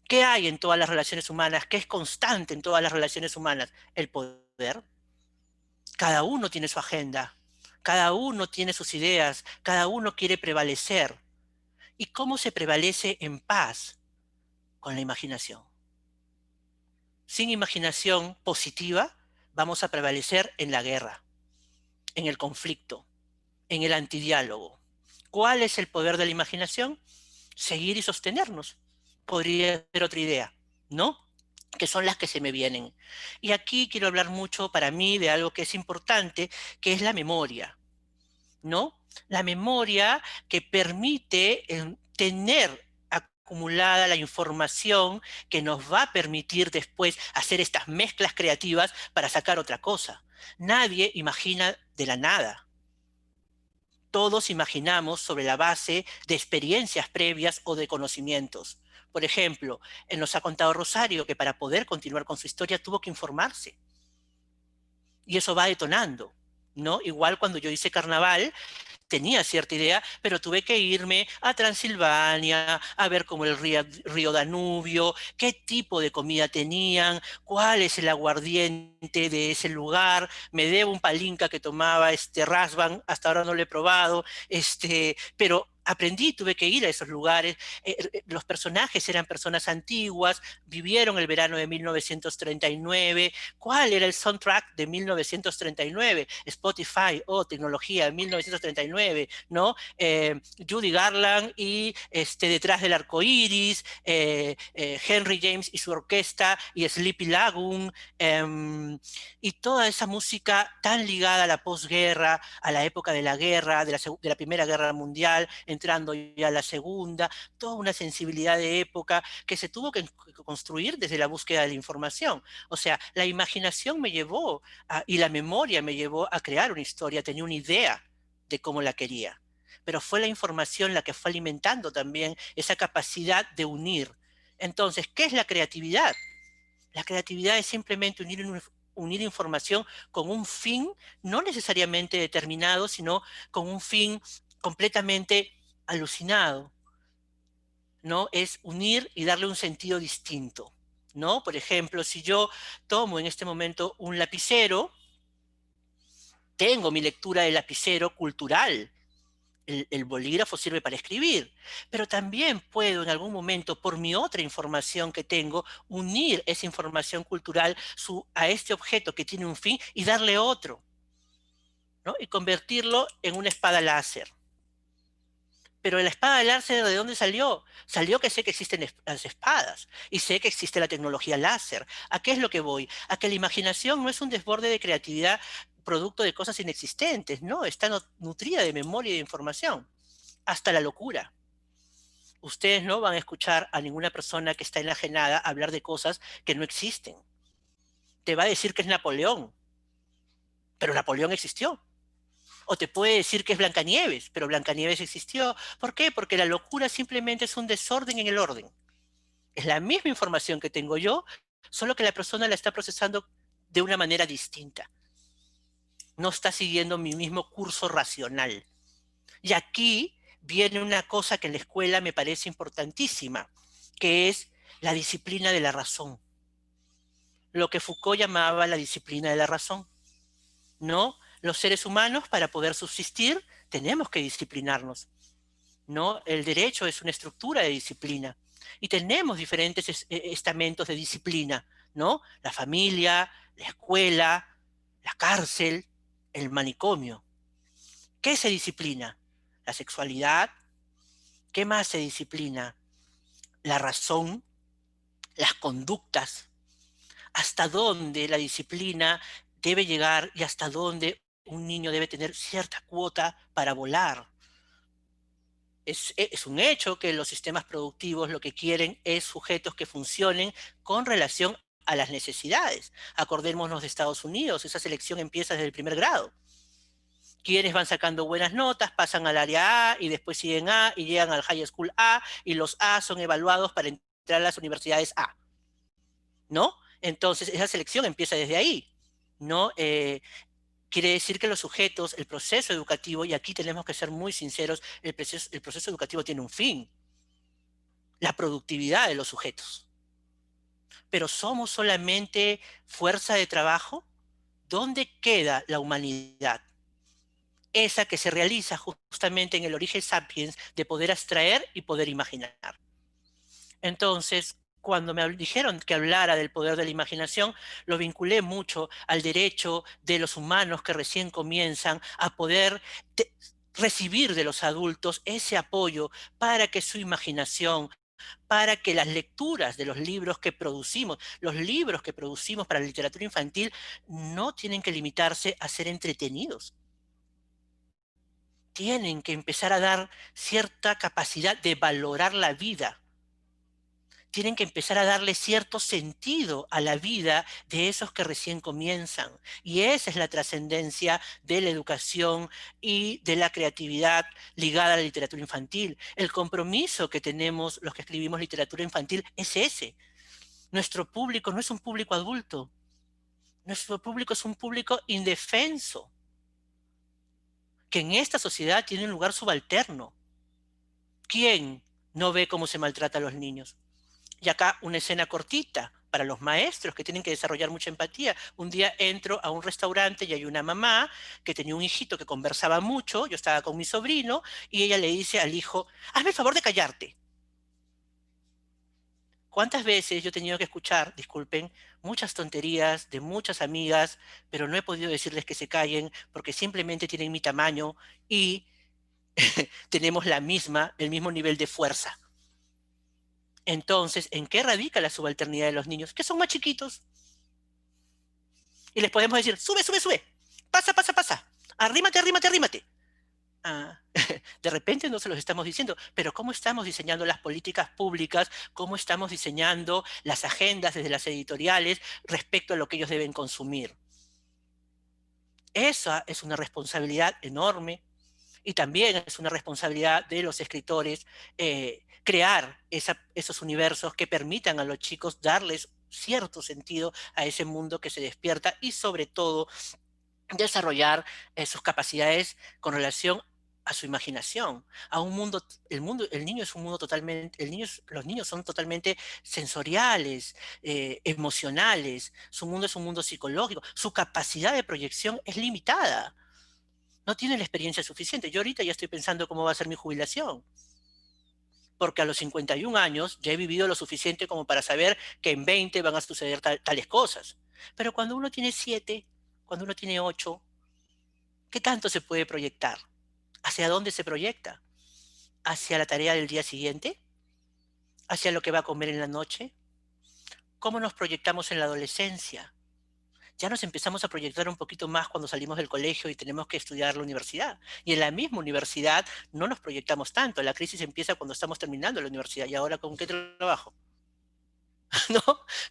¿Qué hay en todas las relaciones humanas? ¿Qué es constante en todas las relaciones humanas? El poder. Cada uno tiene su agenda, cada uno tiene sus ideas, cada uno quiere prevalecer. ¿Y cómo se prevalece en paz? Con la imaginación. Sin imaginación positiva, vamos a prevalecer en la guerra, en el conflicto, en el antidiálogo. ¿Cuál es el poder de la imaginación? Seguir y sostenernos. Podría ser otra idea, ¿no? Que son las que se me vienen. Y aquí quiero hablar mucho para mí de algo que es importante, que es la memoria, ¿no? La memoria que permite tener acumulada la información que nos va a permitir después hacer estas mezclas creativas para sacar otra cosa. Nadie imagina de la nada. Todos imaginamos sobre la base de experiencias previas o de conocimientos. Por ejemplo, nos ha contado Rosario que para poder continuar con su historia tuvo que informarse. Y eso va detonando, ¿no? Igual cuando yo hice Carnaval, tenía cierta idea, pero tuve que irme a Transilvania, a ver cómo el río Danubio, qué tipo de comida tenían, cuál es el aguardiente de ese lugar. Me debo un palinca que tomaba Rasban, hasta ahora no lo he probado, pero aprendí, tuve que ir a esos lugares. Los personajes eran personas antiguas, vivieron el verano de 1939. ¿Cuál era el soundtrack de 1939? Spotify o tecnología de 1939, ¿no? Judy Garland y Detrás del arco iris, Henry James y su orquesta y Sleepy Lagoon, y toda esa música tan ligada a la posguerra, a la época de la guerra, de la Primera Guerra Mundial, entrando ya a la Segunda, toda una sensibilidad de época que se tuvo que construir desde la búsqueda de la información. O sea, la imaginación me llevó y la memoria me llevó a crear una historia, tenía una idea de cómo la quería. Pero fue la información la que fue alimentando también esa capacidad de unir. Entonces, ¿qué es la creatividad? La creatividad es simplemente unir información con un fin no necesariamente determinado, sino con un fin completamente alucinado, ¿no? Es unir y darle un sentido distinto, ¿no? Por ejemplo, si yo tomo en este momento un lapicero, tengo mi lectura de lapicero cultural. El bolígrafo sirve para escribir, pero también puedo en algún momento, por mi otra información que tengo, unir esa información cultural a este objeto que tiene un fin y darle otro, ¿no? Y convertirlo en una espada láser. Pero la espada láser, ¿de dónde salió? Salió que sé que existen las espadas y sé que existe la tecnología láser. ¿A qué es lo que voy? A que la imaginación no es un desborde de creatividad producto de cosas inexistentes, no, está nutrida de memoria y de información, hasta la locura. Ustedes no van a escuchar a ninguna persona que está enajenada hablar de cosas que no existen. Te va a decir que es Napoleón, pero Napoleón existió. O te puede decir que es Blancanieves, pero Blancanieves existió. ¿Por qué? Porque la locura simplemente es un desorden en el orden. Es la misma información que tengo yo, solo que la persona la está procesando de una manera distinta. No está siguiendo mi mismo curso racional. Y aquí viene una cosa que en la escuela me parece importantísima, que es la disciplina de la razón. Lo que Foucault llamaba la disciplina de la razón. ¿No? Los seres humanos, para poder subsistir, tenemos que disciplinarnos. ¿No? El derecho es una estructura de disciplina. Y tenemos diferentes estamentos de disciplina, ¿no? La familia, la escuela, la cárcel, el manicomio. ¿Qué se disciplina? La sexualidad. ¿Qué más se disciplina? La razón, las conductas. ¿Hasta dónde la disciplina debe llegar y hasta dónde un niño debe tener cierta cuota para volar? Es un hecho que los sistemas productivos lo que quieren es sujetos que funcionen con relación a las necesidades. Acordémonos de Estados Unidos, esa selección empieza desde el primer grado. Quienes van sacando buenas notas, pasan al área A y después siguen A y llegan al High School A y los A son evaluados para entrar a las universidades A, ¿no? Entonces esa selección empieza desde ahí, ¿no? Quiere decir que los sujetos, el proceso educativo, y aquí tenemos que ser muy sinceros, el proceso educativo tiene un fin, la productividad de los sujetos. Pero somos solamente fuerza de trabajo. ¿Dónde queda la humanidad? Esa que se realiza justamente en el origen sapiens de poder abstraer y poder imaginar. Entonces, cuando me dijeron que hablara del poder de la imaginación, lo vinculé mucho al derecho de los humanos que recién comienzan a poder recibir de los adultos ese apoyo para que su imaginación, para que las lecturas de los libros que producimos para la literatura infantil, no tienen que limitarse a ser entretenidos. Tienen que empezar a dar cierta capacidad de valorar la vida. Tienen que empezar a darle cierto sentido a la vida de esos que recién comienzan. Y esa es la trascendencia de la educación y de la creatividad ligada a la literatura infantil. El compromiso que tenemos los que escribimos literatura infantil es ese. Nuestro público no es un público adulto. Nuestro público es un público indefenso, que en esta sociedad tiene un lugar subalterno. ¿Quién no ve cómo se maltrata a los niños? Y acá una escena cortita para los maestros que tienen que desarrollar mucha empatía. Un día entro a un restaurante y hay una mamá que tenía un hijito que conversaba mucho, yo estaba con mi sobrino, y ella le dice al hijo, hazme el favor de callarte. ¿Cuántas veces yo he tenido que escuchar, disculpen, muchas tonterías de muchas amigas, pero no he podido decirles que se callen porque simplemente tienen mi tamaño y tenemos el mismo nivel de fuerza? Entonces, ¿en qué radica la subalternidad de los niños? Que son más chiquitos. Y les podemos decir, sube, sube, sube, pasa, pasa, pasa, arrímate, arrímate, arrímate. Ah, de repente no se los estamos diciendo, pero ¿cómo estamos diseñando las políticas públicas? ¿Cómo estamos diseñando las agendas desde las editoriales respecto a lo que ellos deben consumir? Esa es una responsabilidad enorme. Y también es una responsabilidad de los escritores crear esos universos que permitan a los chicos darles cierto sentido a ese mundo que se despierta y sobre todo desarrollar sus capacidades con relación a su imaginación, a un mundo, el niño es un mundo totalmente, los niños son totalmente sensoriales, emocionales, su mundo es un mundo psicológico, su capacidad de proyección es limitada. No tienen la experiencia suficiente. Yo ahorita ya estoy pensando cómo va a ser mi jubilación, porque a los 51 años ya he vivido lo suficiente como para saber que en 20 van a suceder tales cosas. Pero cuando uno tiene 7, cuando uno tiene 8, ¿qué tanto se puede proyectar? ¿Hacia dónde se proyecta? hacia la tarea del día siguiente, hacia lo que va a comer en la noche. ¿Cómo nos proyectamos en la adolescencia? Ya nos empezamos a proyectar un poquito más cuando salimos del colegio y tenemos que estudiar la universidad. Y en la misma universidad no nos proyectamos tanto. La crisis empieza cuando estamos terminando la universidad. ¿Y ahora con qué trabajo? ¿No?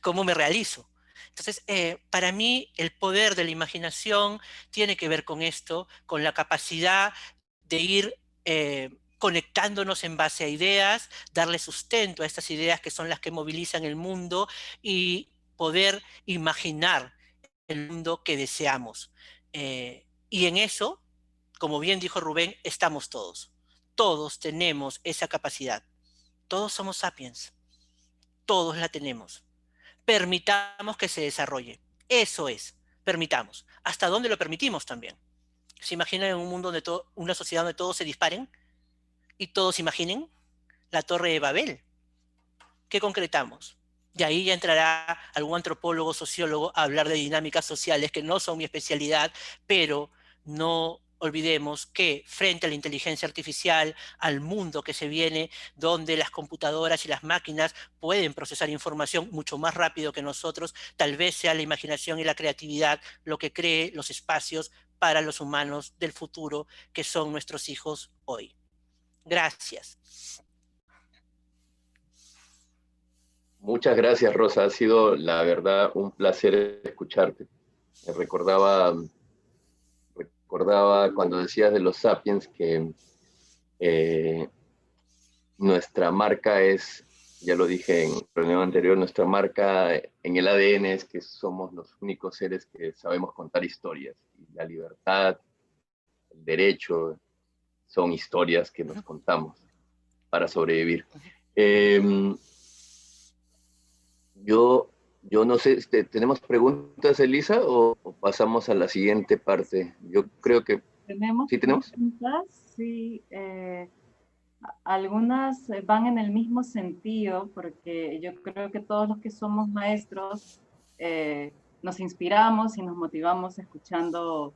¿Cómo me realizo? Entonces, para mí, el poder de la imaginación tiene que ver con esto, con la capacidad de ir conectándonos en base a ideas, darle sustento a estas ideas que son las que movilizan el mundo y poder imaginar el mundo que deseamos. Y en eso, como bien dijo Rubén, estamos todos. Todos tenemos esa capacidad. Todos somos sapiens. Todos la tenemos. Permitamos que se desarrolle. Eso es, permitamos. ¿Hasta dónde lo permitimos también? ¿Se imaginan en un mundo donde una sociedad donde todos se disparen y todos imaginen? La Torre de Babel. ¿Qué concretamos? Y ahí ya entrará algún antropólogo, sociólogo a hablar de dinámicas sociales que no son mi especialidad, pero no olvidemos que frente a la inteligencia artificial, al mundo que se viene, donde las computadoras y las máquinas pueden procesar información mucho más rápido que nosotros, tal vez sea la imaginación y la creatividad lo que cree los espacios para los humanos del futuro, que son nuestros hijos hoy. Gracias. Muchas gracias, Rosa. Ha sido, la verdad, un placer escucharte. Me recordaba cuando decías de los sapiens que nuestra marca es, ya lo dije en reunión anterior, nuestra marca en el ADN es que somos los únicos seres que sabemos contar historias. Y la libertad, el derecho, son historias que nos contamos para sobrevivir. Yo no sé, ¿tenemos preguntas, Elisa, o pasamos a la siguiente parte? Yo creo que... ¿Tenemos ¿Sí tenemos? preguntas? Sí, algunas van en el mismo sentido, porque yo creo que todos los que somos maestros nos inspiramos y nos motivamos escuchando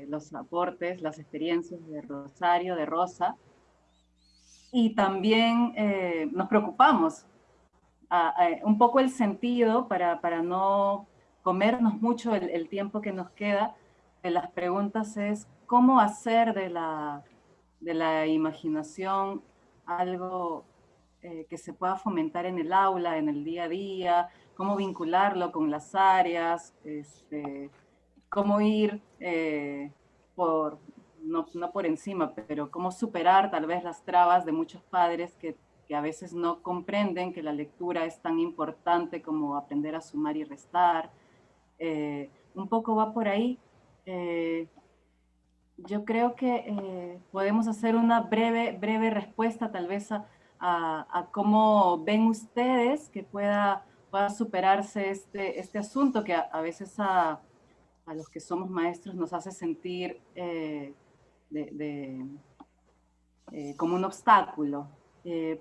los aportes, las experiencias de Rosario, de Rosa, y también nos preocupamos un poco el sentido para no comernos mucho el tiempo que nos queda de las preguntas es cómo hacer de la imaginación algo que se pueda fomentar en el aula, en el día a día, cómo vincularlo con las áreas, cómo ir no por encima, pero cómo superar tal vez las trabas de muchos padres que a veces no comprenden que la lectura es tan importante como aprender a sumar y restar. Un poco va por ahí. Yo creo que podemos hacer una breve respuesta tal vez a cómo ven ustedes que pueda superarse este asunto que a veces a los que somos maestros nos hace sentir como un obstáculo.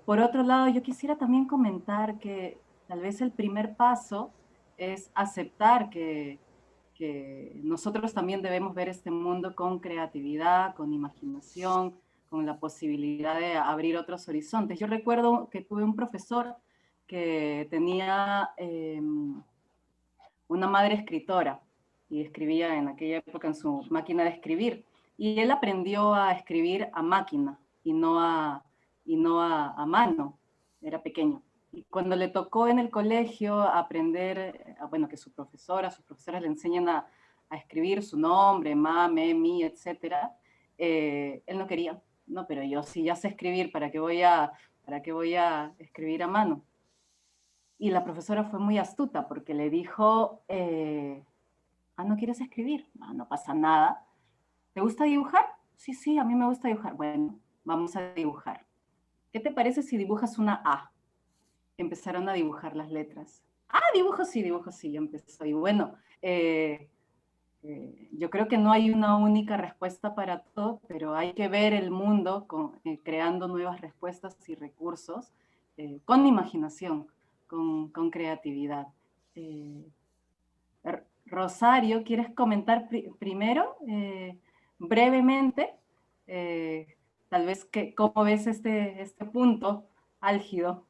Por otro lado, yo quisiera también comentar que tal vez el primer paso es aceptar que nosotros también debemos ver este mundo con creatividad, con imaginación, con la posibilidad de abrir otros horizontes. Yo recuerdo que tuve un profesor que tenía una madre escritora y escribía en aquella época en su máquina de escribir. Y él aprendió a escribir a máquina y no a mano. Era pequeño. Y cuando le tocó en el colegio aprender, bueno, que sus profesoras le enseñan a escribir su nombre, me, mi, etc., él no quería. No, pero yo sí ya sé escribir, ¿para qué voy a escribir a mano? Y la profesora fue muy astuta porque le dijo, ¿no quieres escribir? No pasa nada. ¿Te gusta dibujar? Sí, sí, a mí me gusta dibujar. Bueno, vamos a dibujar. ¿Qué te parece si dibujas una A? Empezaron a dibujar las letras. Dibujo sí, empezó. Y bueno, yo creo que no hay una única respuesta para todo, pero hay que ver el mundo creando nuevas respuestas y recursos con imaginación, con creatividad. Rosario, ¿quieres comentar primero, brevemente? Tal vez, ¿cómo ves este punto álgido?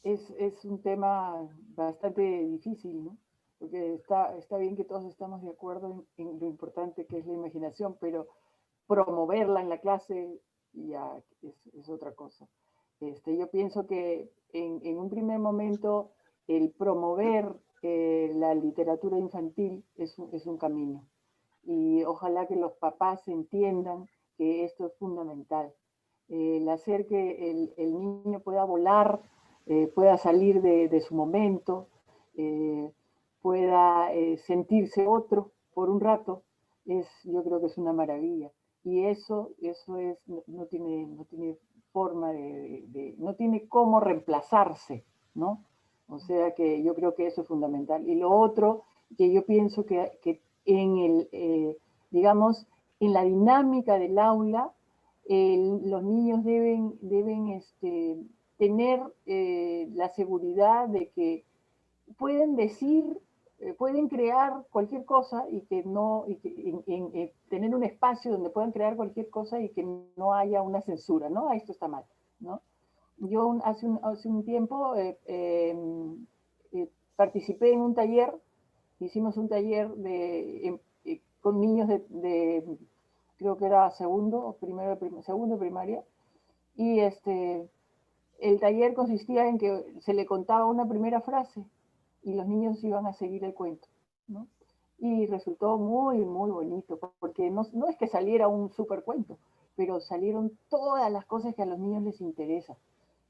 Es un tema bastante difícil, ¿no? Porque está bien que todos estamos de acuerdo en lo importante que es la imaginación, pero promoverla en la clase ya es otra cosa. Yo pienso que en un primer momento el promover la literatura infantil es un camino. Y ojalá que los papás entiendan que esto es fundamental. El hacer que el niño pueda volar, pueda salir de su momento, eh, pueda sentirse otro por un rato, yo creo que es una maravilla. Y eso no tiene forma no tiene cómo reemplazarse, ¿no? O sea que yo creo que eso es fundamental. Y lo otro que yo pienso que en digamos, en la dinámica del aula, los niños deben tener la seguridad de que pueden decir, pueden crear cualquier cosa y que no, y que, tener un espacio donde puedan crear cualquier cosa y que no haya una censura, ¿no? Esto está mal, ¿no? Yo hace un tiempo participé en un taller, hicimos un taller con niños creo que era segundo, segundo primaria, y el taller consistía en que se le contaba una primera frase y los niños iban a seguir el cuento, ¿no? Y resultó muy, muy bonito, porque no es que saliera un super cuento, pero salieron todas las cosas que a los niños les interesan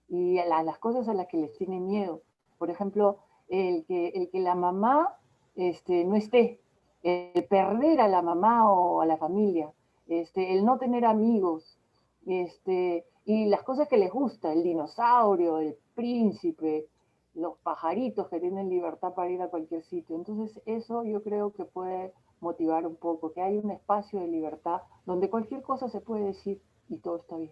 y las cosas a las que les tienen miedo. Por ejemplo, el que la mamá no esté, el perder a la mamá o a la familia, el no tener amigos, y las cosas que les gusta, el dinosaurio, el príncipe, los pajaritos que tienen libertad para ir a cualquier sitio. Entonces eso yo creo que puede motivar un poco, que hay un espacio de libertad donde cualquier cosa se puede decir y todo está bien.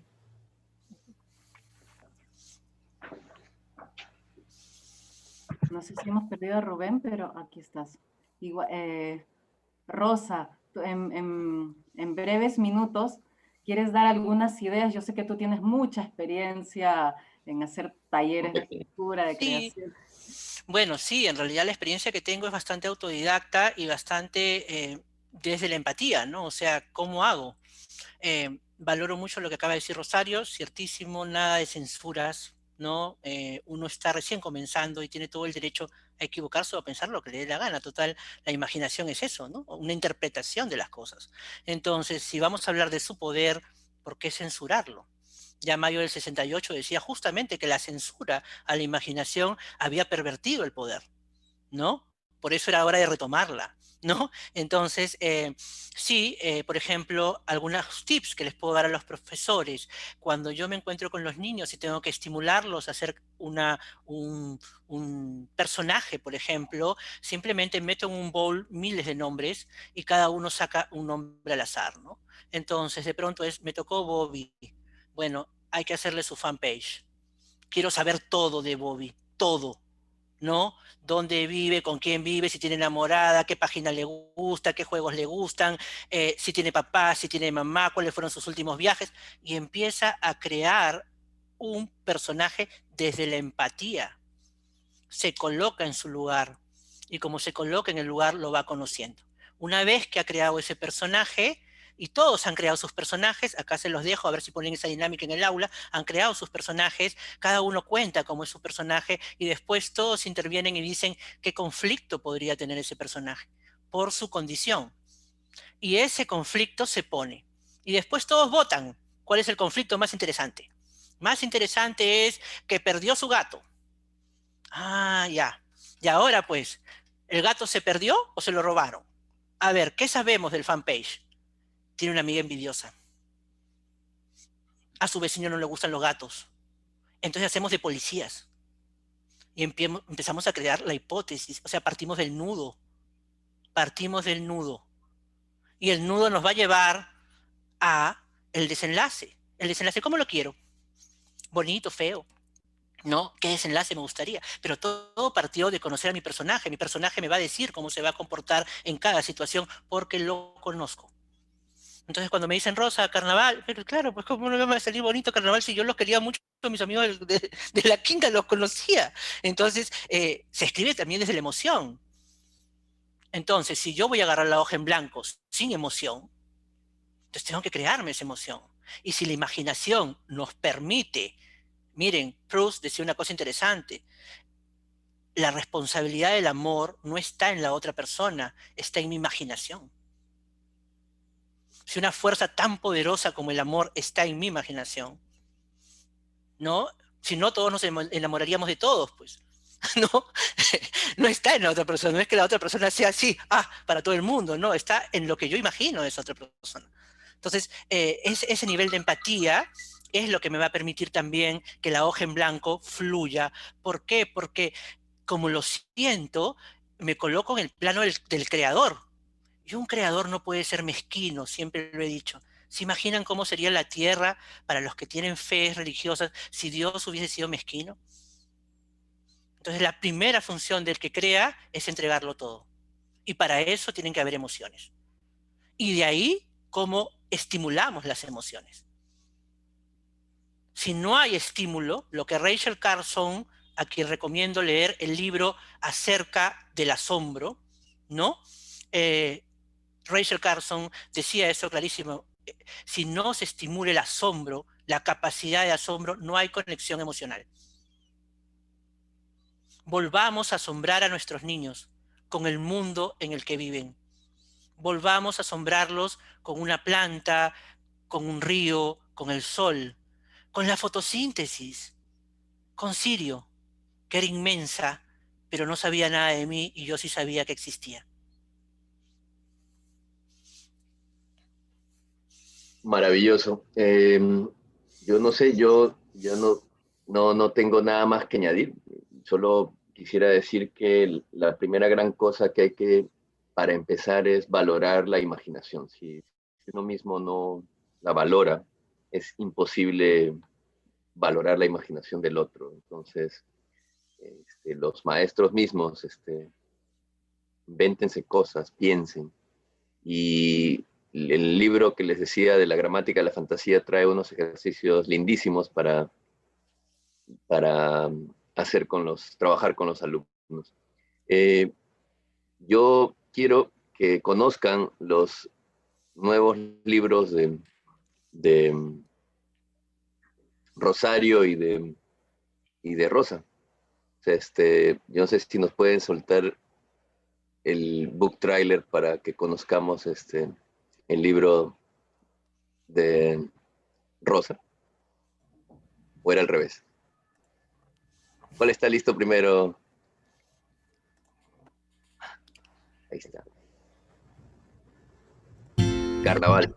No sé si hemos perdido a Rubén, pero aquí estás. Igual, Rosa, en breves minutos, ¿quieres dar algunas ideas? Yo sé que tú tienes mucha experiencia en hacer talleres de escritura, de Sí, creación. bueno, sí, en realidad la experiencia que tengo es bastante autodidacta y bastante desde la empatía, ¿no? O sea, ¿cómo hago? Valoro mucho lo que acaba de decir Rosario, ciertísimo, nada de censuras, ¿no? Uno está recién comenzando y tiene todo el derecho a equivocarse o a pensar lo que le dé la gana. Total, la imaginación es eso, ¿no? Una interpretación de las cosas. Entonces, si vamos a hablar de su poder, ¿por qué censurarlo? Ya Mayo del 68 decía justamente que la censura a la imaginación había pervertido el poder, ¿no? Por eso era hora de retomarla, ¿no? Entonces, sí, por ejemplo, algunos tips que les puedo dar a los profesores. Cuando yo me encuentro con los niños y tengo que estimularlos a hacer un personaje, por ejemplo, simplemente meto en un bowl miles de nombres y cada uno saca un nombre al azar, ¿no? Entonces, de pronto me tocó Bobby. Bueno, hay que hacerle su fanpage. Quiero saber todo de Bobby, todo, ¿no? Dónde vive, con quién vive, si tiene enamorada, qué página le gusta, qué juegos le gustan, si tiene papá, si tiene mamá, cuáles fueron sus últimos viajes, y empieza a crear un personaje desde la empatía. Se coloca en su lugar, y como se coloca en el lugar, lo va conociendo. Una vez que ha creado ese personaje, y todos han creado sus personajes, acá se los dejo a ver si ponen esa dinámica en el aula, han creado sus personajes, cada uno cuenta cómo es su personaje y después todos intervienen y dicen qué conflicto podría tener ese personaje por su condición. Y ese conflicto se pone. Y después todos votan cuál es el conflicto más interesante. Más interesante es que perdió su gato. Ah, ya. Y ahora pues, ¿el gato se perdió o se lo robaron? A ver, ¿qué sabemos del fanpage? Tiene una amiga envidiosa. A su vecino no le gustan los gatos. Entonces hacemos de policías. Y empezamos a crear la hipótesis. O sea, partimos del nudo. Partimos del nudo. Y el nudo nos va a llevar a el desenlace. El desenlace, ¿cómo lo quiero? Bonito, feo. ¿No? ¿Qué desenlace me gustaría? Pero todo partió de conocer a mi personaje. Mi personaje me va a decir cómo se va a comportar en cada situación porque lo conozco. Entonces cuando me dicen Rosa, carnaval, pero claro, pues cómo no me va a salir bonito carnaval si yo los quería mucho, mis amigos de la quinta los conocía. Entonces se escribe también desde la emoción. Entonces, si yo voy a agarrar la hoja en blanco sin emoción, entonces tengo que crearme esa emoción. Y si la imaginación nos permite, miren, Proust decía una cosa interesante, la responsabilidad del amor no está en la otra persona, está en mi imaginación. Si una fuerza tan poderosa como el amor está en mi imaginación, ¿no? Si no, todos nos enamoraríamos de todos, pues. ¿No? No está en la otra persona, no es que la otra persona sea así, para todo el mundo, no, está en lo que yo imagino de esa otra persona. Entonces, ese nivel de empatía es lo que me va a permitir también que la hoja en blanco fluya. ¿Por qué? Porque como lo siento, me coloco en el plano del creador. Y un creador no puede ser mezquino, siempre lo he dicho. ¿Se imaginan cómo sería la tierra para los que tienen fe religiosas si Dios hubiese sido mezquino? Entonces la primera función del que crea es entregarlo todo. Y para eso tienen que haber emociones. Y de ahí cómo estimulamos las emociones. Si no hay estímulo, lo que Rachel Carson, a quien recomiendo leer el libro acerca del asombro, ¿no? Rachel Carson decía eso clarísimo. Si no se estimula el asombro, la capacidad de asombro, no hay conexión emocional. Volvamos a asombrar a nuestros niños con el mundo en el que viven. Volvamos a asombrarlos con una planta, con un río, con el sol, con la fotosíntesis, con Sirio, que era inmensa, pero no sabía nada de mí y yo sí sabía que existía. Maravilloso. Yo no sé, yo no tengo nada más que añadir. Solo quisiera decir que la primera gran cosa que hay que, para empezar, es valorar la imaginación. Si uno mismo no la valora, es imposible valorar la imaginación del otro. Entonces, los maestros mismos, invéntense cosas, piensen. Y el libro que les decía de la gramática de la fantasía trae unos ejercicios lindísimos para trabajar con los alumnos. Eh, yo quiero que conozcan los nuevos libros de Rosario y de Rosa. O sea, yo no sé si nos pueden soltar el book trailer para que conozcamos el libro de Rosa, o era al revés. ¿Cuál está listo primero? Ahí está. Carnaval.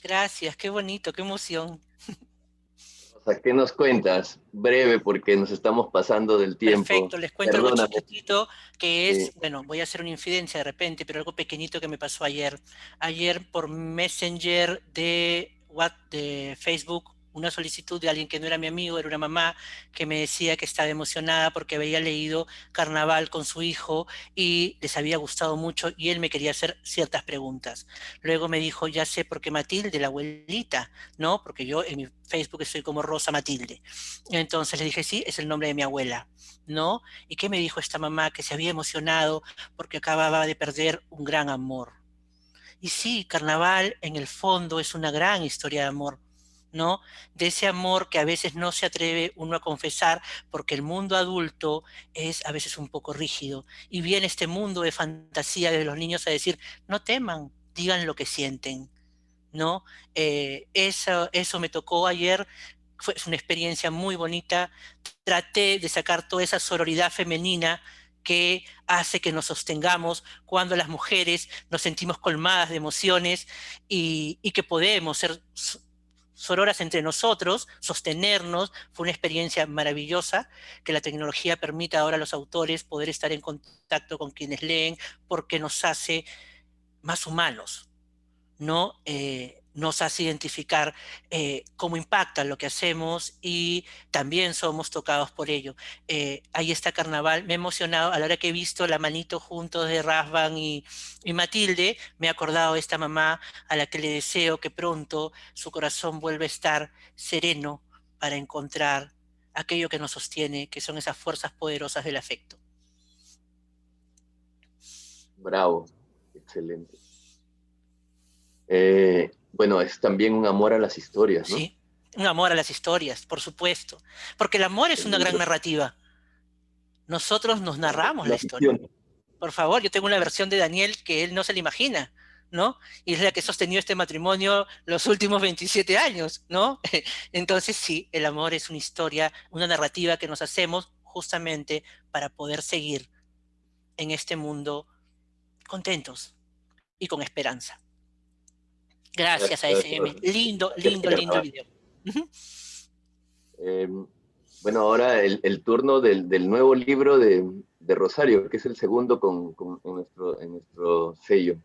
Gracias, qué bonito, qué emoción. Rosa, ¿qué nos cuentas? Breve, porque nos estamos pasando del tiempo. Perfecto, les cuento algo Perdóname. chiquitito que Sí. es, bueno, voy a hacer una infidencia de repente, pero algo pequeñito que me pasó ayer. Ayer por Messenger de Facebook, una solicitud de alguien que no era mi amigo, era una mamá que me decía que estaba emocionada porque había leído Carnaval con su hijo y les había gustado mucho y él me quería hacer ciertas preguntas. Luego me dijo, ya sé por qué Matilde, la abuelita, ¿no? Porque yo en mi Facebook estoy como Rosa Matilde. Entonces le dije, sí, es el nombre de mi abuela, ¿no? ¿Y qué me dijo esta mamá? Que se había emocionado porque acababa de perder un gran amor. Y sí, Carnaval en el fondo es una gran historia de amor, ¿no? De ese amor que a veces no se atreve uno a confesar porque el mundo adulto es a veces un poco rígido. Y viene este mundo de fantasía de los niños a decir, no teman, digan lo que sienten, ¿no? Eso me tocó ayer, fue una experiencia muy bonita. Traté de sacar toda esa sororidad femenina que hace que nos sostengamos cuando las mujeres nos sentimos colmadas de emociones y que podemos ser sororas entre nosotros, sostenernos. Fue una experiencia maravillosa que la tecnología permite ahora a los autores poder estar en contacto con quienes leen porque nos hace más humanos, ¿no? Nos hace identificar cómo impacta lo que hacemos y también somos tocados por ello. Ahí está Carnaval, me he emocionado a la hora que he visto la manito juntos de Rasvan y Matilde, me he acordado de esta mamá a la que le deseo que pronto su corazón vuelva a estar sereno para encontrar aquello que nos sostiene, que son esas fuerzas poderosas del afecto. Bravo, excelente. Bueno, es también un amor a las historias, ¿no? Sí, un amor a las historias, por supuesto, porque el amor es una gran narrativa. Nosotros nos narramos la La historia. ficción. Por favor, yo tengo una versión de Daniel que él no se la imagina, ¿no? Y es la que ha sostenido este matrimonio los últimos 27 años, ¿no? Entonces sí, el amor es una historia, una narrativa que nos hacemos justamente para poder seguir en este mundo contentos y con esperanza. Gracias a Gracias, SM. Lindo, gracias, lindo, lindo Carnaval. video. Eh, bueno, ahora el turno del nuevo libro de Rosario, que es el segundo en nuestro sello.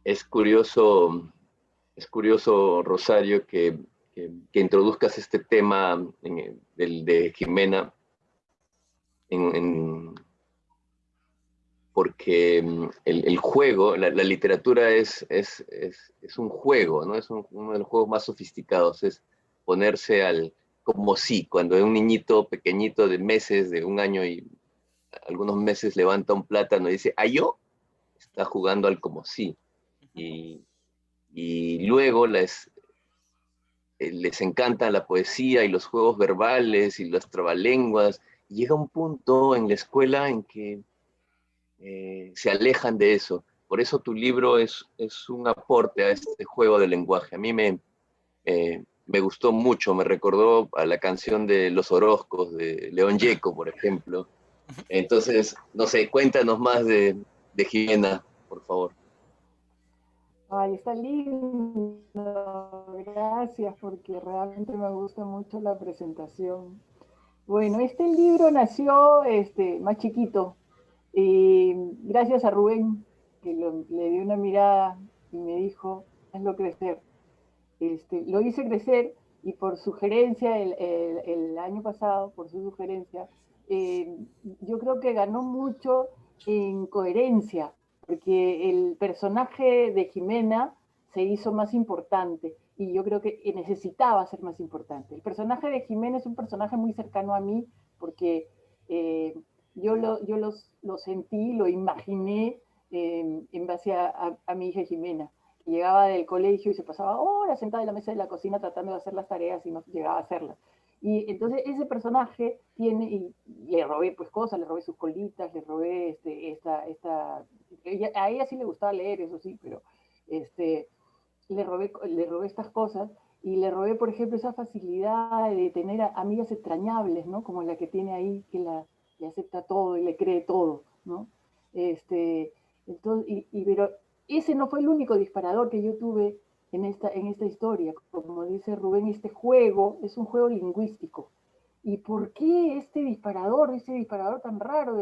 Es curioso, Rosario, que introduzcas este tema de Jimena, porque el juego, la literatura es un juego, ¿no? Es uno de los juegos más sofisticados, es ponerse como si, cuando un niñito pequeñito de meses, de un año y algunos meses levanta un plátano y dice, ¿ah, yo? Está jugando al como si. Y luego les encanta la poesía y los juegos verbales y las trabalenguas. Y llega un punto en la escuela en que se alejan de eso. por eso tu libro es un aporte a este juego de lenguaje. A mí me gustó mucho, me recordó a la canción de Los Orozcos, de León Gieco, por ejemplo. Entonces, no sé, cuéntanos más de Jimena, por favor. Ay, está lindo. Gracias, porque realmente me gusta mucho la presentación. Bueno, este libro nació más chiquito, y gracias a Rubén, que le dio una mirada y me dijo, hazlo crecer. Lo hice crecer y por sugerencia, el año pasado, por su sugerencia, eh, yo creo que ganó mucho en coherencia, porque el personaje de Jimena se hizo más importante y yo creo que necesitaba ser más importante. El personaje de Jimena es un personaje muy cercano a mí porque eh, yo lo sentí, lo imaginé en base a mi hija Jimena. Llegaba del colegio y se pasaba horas sentada en la mesa de la cocina tratando de hacer las tareas y no llegaba a hacerlas. Y entonces ese personaje tiene, y le robé pues cosas, le robé sus colitas, le robé a ella sí le gustaba leer, eso sí, pero le robé estas cosas y le robé, por ejemplo, esa facilidad de tener amigas extrañables, ¿no? Como la que tiene ahí, que le acepta todo y le cree todo, ¿no? Entonces, pero ese no fue el único disparador que yo tuve en esta historia. Como dice Rubén, este juego es un juego lingüístico. ¿Y por qué este disparador tan raro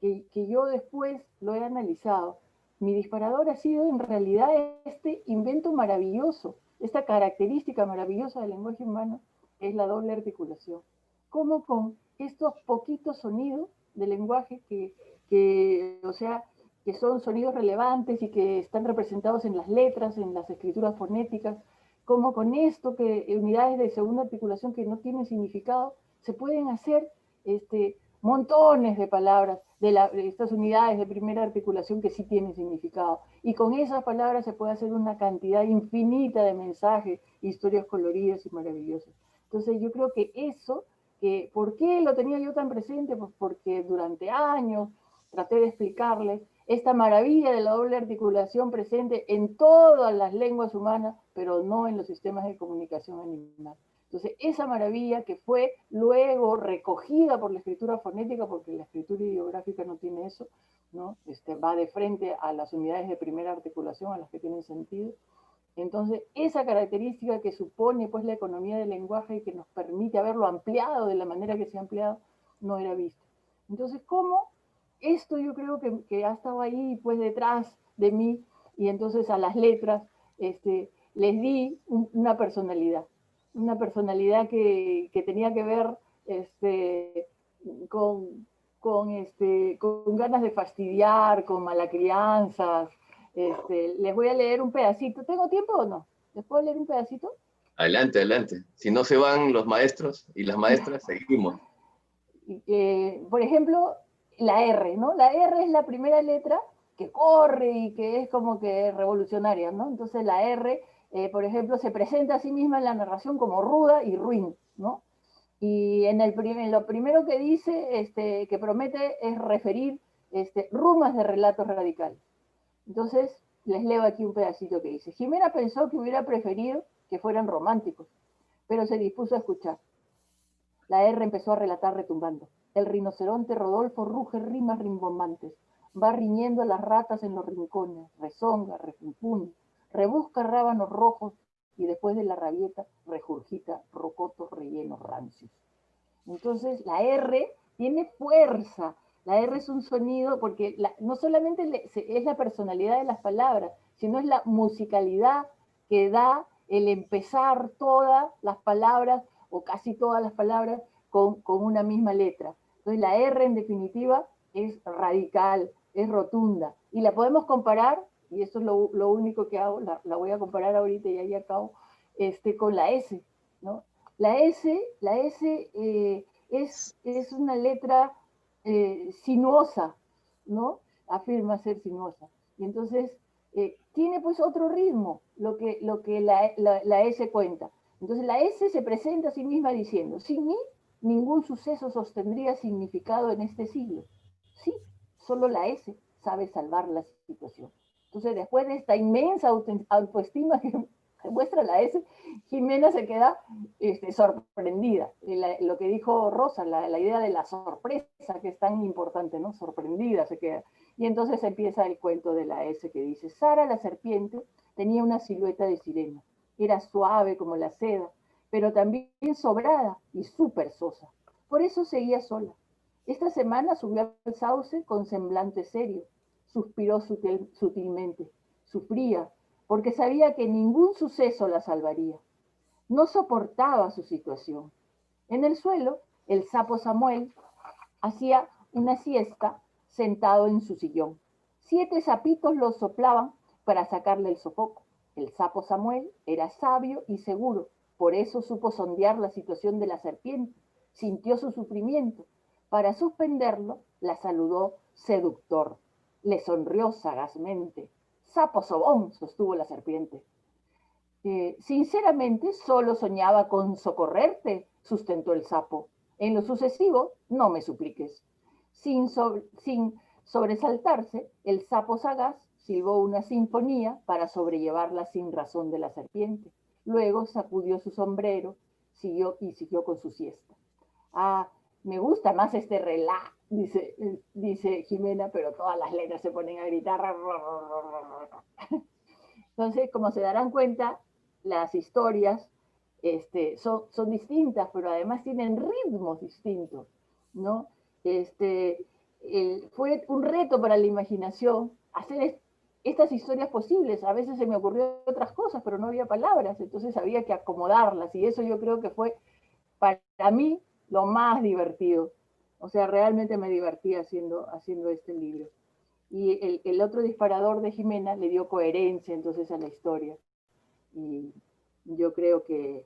que yo después lo he analizado? Mi disparador ha sido en realidad este invento maravilloso, esta característica maravillosa del lenguaje humano, es la doble articulación. Cómo con estos poquitos sonidos del lenguaje o sea, que son sonidos relevantes y que están representados en las letras, en las escrituras fonéticas, cómo con esto, que unidades de segunda articulación que no tienen significado, se pueden hacer montones de palabras de estas unidades de primera articulación que sí tienen significado. Y con esas palabras se puede hacer una cantidad infinita de mensajes, historias coloridas y maravillosas. Entonces yo creo que eso, ¿por qué lo tenía yo tan presente? Pues porque durante años traté de explicarles esta maravilla de la doble articulación presente en todas las lenguas humanas, pero no en los sistemas de comunicación animal. Entonces, esa maravilla que fue luego recogida por la escritura fonética, porque la escritura ideográfica no tiene eso, ¿no? Va de frente a las unidades de primera articulación, a las que tienen sentido. Entonces, esa característica que supone pues, la economía del lenguaje y que nos permite haberlo ampliado de la manera que se ha ampliado, no era visto. Entonces, ¿cómo? Esto yo creo que ha estado ahí pues detrás de mí, y entonces a las letras les di una personalidad que tenía que ver con, con ganas de fastidiar, con malacrianzas. Les voy a leer un pedacito. ¿Tengo tiempo o no? ¿Les puedo leer un pedacito? Adelante, adelante. Si no se van los maestros y las maestras, seguimos. Por ejemplo, la R, ¿no? La R es la primera letra que corre y que es como que revolucionaria, ¿no? Entonces la R, por ejemplo, se presenta a sí misma en la narración como ruda y ruin, ¿no? Y lo primero que dice, que promete, es referir rumas de relatos radicales. Entonces, les leo aquí un pedacito que dice: Jimena pensó que hubiera preferido que fueran románticos, pero se dispuso a escuchar. La R empezó a relatar retumbando. El rinoceronte Rodolfo ruge rimas rimbombantes. Va riñendo a las ratas en los rincones, rezonga, refunfuña, rebusca rábanos rojos y después de la rabieta regurgita rocotos rellenos rancios. Entonces la R tiene fuerza. La R es un sonido porque no solamente es la personalidad de las palabras, sino es la musicalidad que da el empezar todas las palabras o casi todas las palabras con una misma letra. Entonces la R en definitiva es radical, es rotunda y la podemos comparar, y eso es lo único que hago, la voy a comparar ahorita y ahí acabo, con la S, ¿no? La S es una letra sinuosa, ¿no? Afirma ser sinuosa. Y entonces tiene pues otro ritmo lo que la S cuenta. Entonces la S se presenta a sí misma diciendo: sin mí, ningún suceso sostendría significado en este siglo. Sí, solo la S sabe salvar la situación. Entonces, después de esta inmensa autoestima que muestra la S, Jimena se queda sorprendida. Lo que dijo Rosa, la idea de la sorpresa, que es tan importante, ¿no? Sorprendida se queda. Y entonces empieza el cuento de la S que dice: Sara la serpiente tenía una silueta de sirena. Era suave como la seda, pero también sobrada y súper sosa. Por eso seguía sola. Esta semana subió al sauce con semblante serio. Suspiró sutilmente. Sufría, porque sabía que ningún suceso la salvaría. No soportaba su situación. En el suelo, el sapo Samuel hacía una siesta sentado en su sillón. 7 sapitos lo soplaban para sacarle el sofoco. El sapo Samuel era sabio y seguro, por eso supo sondear la situación de la serpiente, sintió su sufrimiento. Para suspenderlo, la saludó seductor. Le sonrió sagazmente. Sapo sobón, sostuvo la serpiente. Sinceramente, solo soñaba con socorrerte, sustentó el sapo. En lo sucesivo, no me supliques. Sin sobresaltarse, el sapo sagaz silbó una sinfonía para sobrellevar la sinrazón de la serpiente. Luego sacudió su sombrero, siguió con su siesta. Ah, me gusta más este relax, dice Jimena, pero todas las letras se ponen a gritar. Entonces, como se darán cuenta, las historias son distintas, pero además tienen ritmos distintos, ¿no? Fue un reto para la imaginación hacer estas historias posibles. A veces se me ocurrió otras cosas, pero no había palabras, entonces había que acomodarlas, y eso yo creo que fue para mí lo más divertido. O sea, realmente me divertí haciendo este libro. Y el otro disparador de Jimena le dio coherencia entonces a la historia. Y yo creo que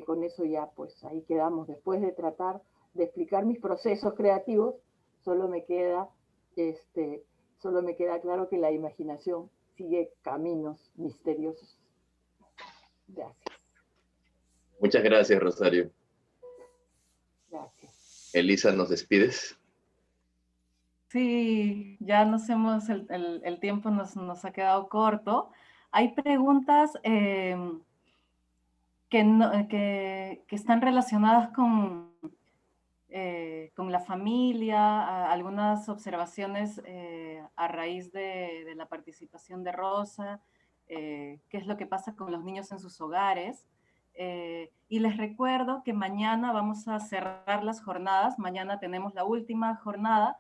con eso ya pues ahí quedamos. Después de tratar de explicar mis procesos creativos, solo me queda claro que la imaginación sigue caminos misteriosos. Gracias. Muchas gracias, Rosario. Gracias. Elisa, ¿nos despides? Sí, ya el tiempo nos ha quedado corto. Hay preguntas que están relacionadas con la familia, algunas observaciones a raíz de la participación de Rosa, qué es lo que pasa con los niños en sus hogares. Y les recuerdo que mañana vamos a cerrar las jornadas. Mañana tenemos la última jornada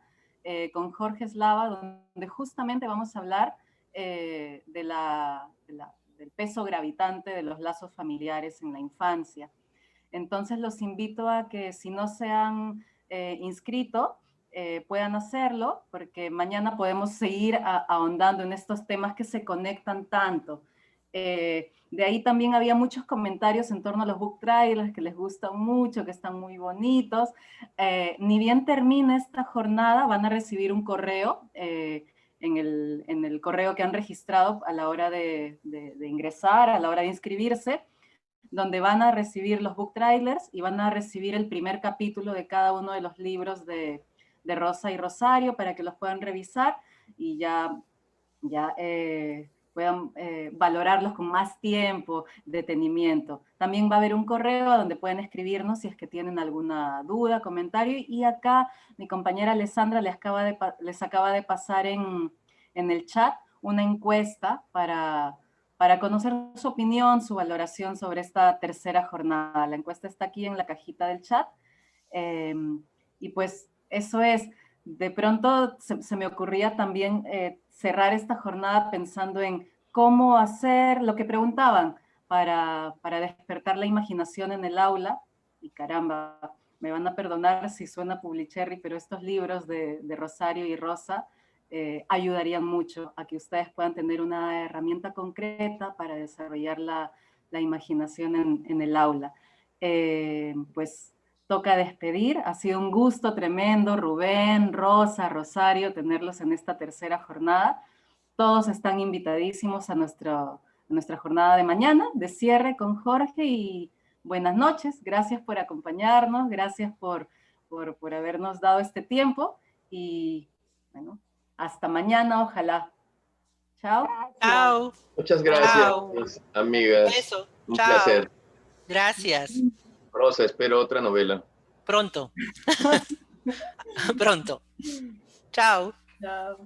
con Jorge Eslava, donde justamente vamos a hablar del peso gravitante de los lazos familiares en la infancia. Entonces los invito a que si no se han inscrito, puedan hacerlo, porque mañana podemos seguir ahondando en estos temas que se conectan tanto. De ahí también había muchos comentarios en torno a los book trailers que les gustan mucho, que están muy bonitos. Ni bien termine esta jornada, van a recibir un correo en el correo que han registrado a la hora de ingresar, a la hora de inscribirse, donde van a recibir los book trailers y van a recibir el primer capítulo de cada uno de los libros de Rosa y Rosario para que los puedan revisar y ya puedan valorarlos con más tiempo, detenimiento. También va a haber un correo donde pueden escribirnos si es que tienen alguna duda, comentario, y acá mi compañera Alessandra les acaba de pasar en el chat una encuesta para conocer su opinión, su valoración sobre esta tercera jornada. La encuesta está aquí en la cajita del chat. Y pues eso es. De pronto se me ocurría también cerrar esta jornada pensando en cómo hacer lo que preguntaban para despertar la imaginación en el aula. Y caramba, me van a perdonar si suena Publicherry, pero estos libros de Rosario y Rosa ayudarían mucho a que ustedes puedan tener una herramienta concreta para desarrollar la imaginación en el aula. Pues toca despedir. Ha sido un gusto tremendo, Rubén, Rosa, Rosario, tenerlos en esta tercera jornada. Todos están invitadísimos a nuestra jornada de mañana, de cierre con Jorge, y buenas noches. Gracias por acompañarnos, gracias por habernos dado este tiempo, y bueno, hasta mañana, ojalá. Chao. Chao. Muchas gracias, Chao. amigas. Eso. Un Chao. placer. Gracias. Rosa, espero otra novela. Pronto. Pronto. Chao. Chao.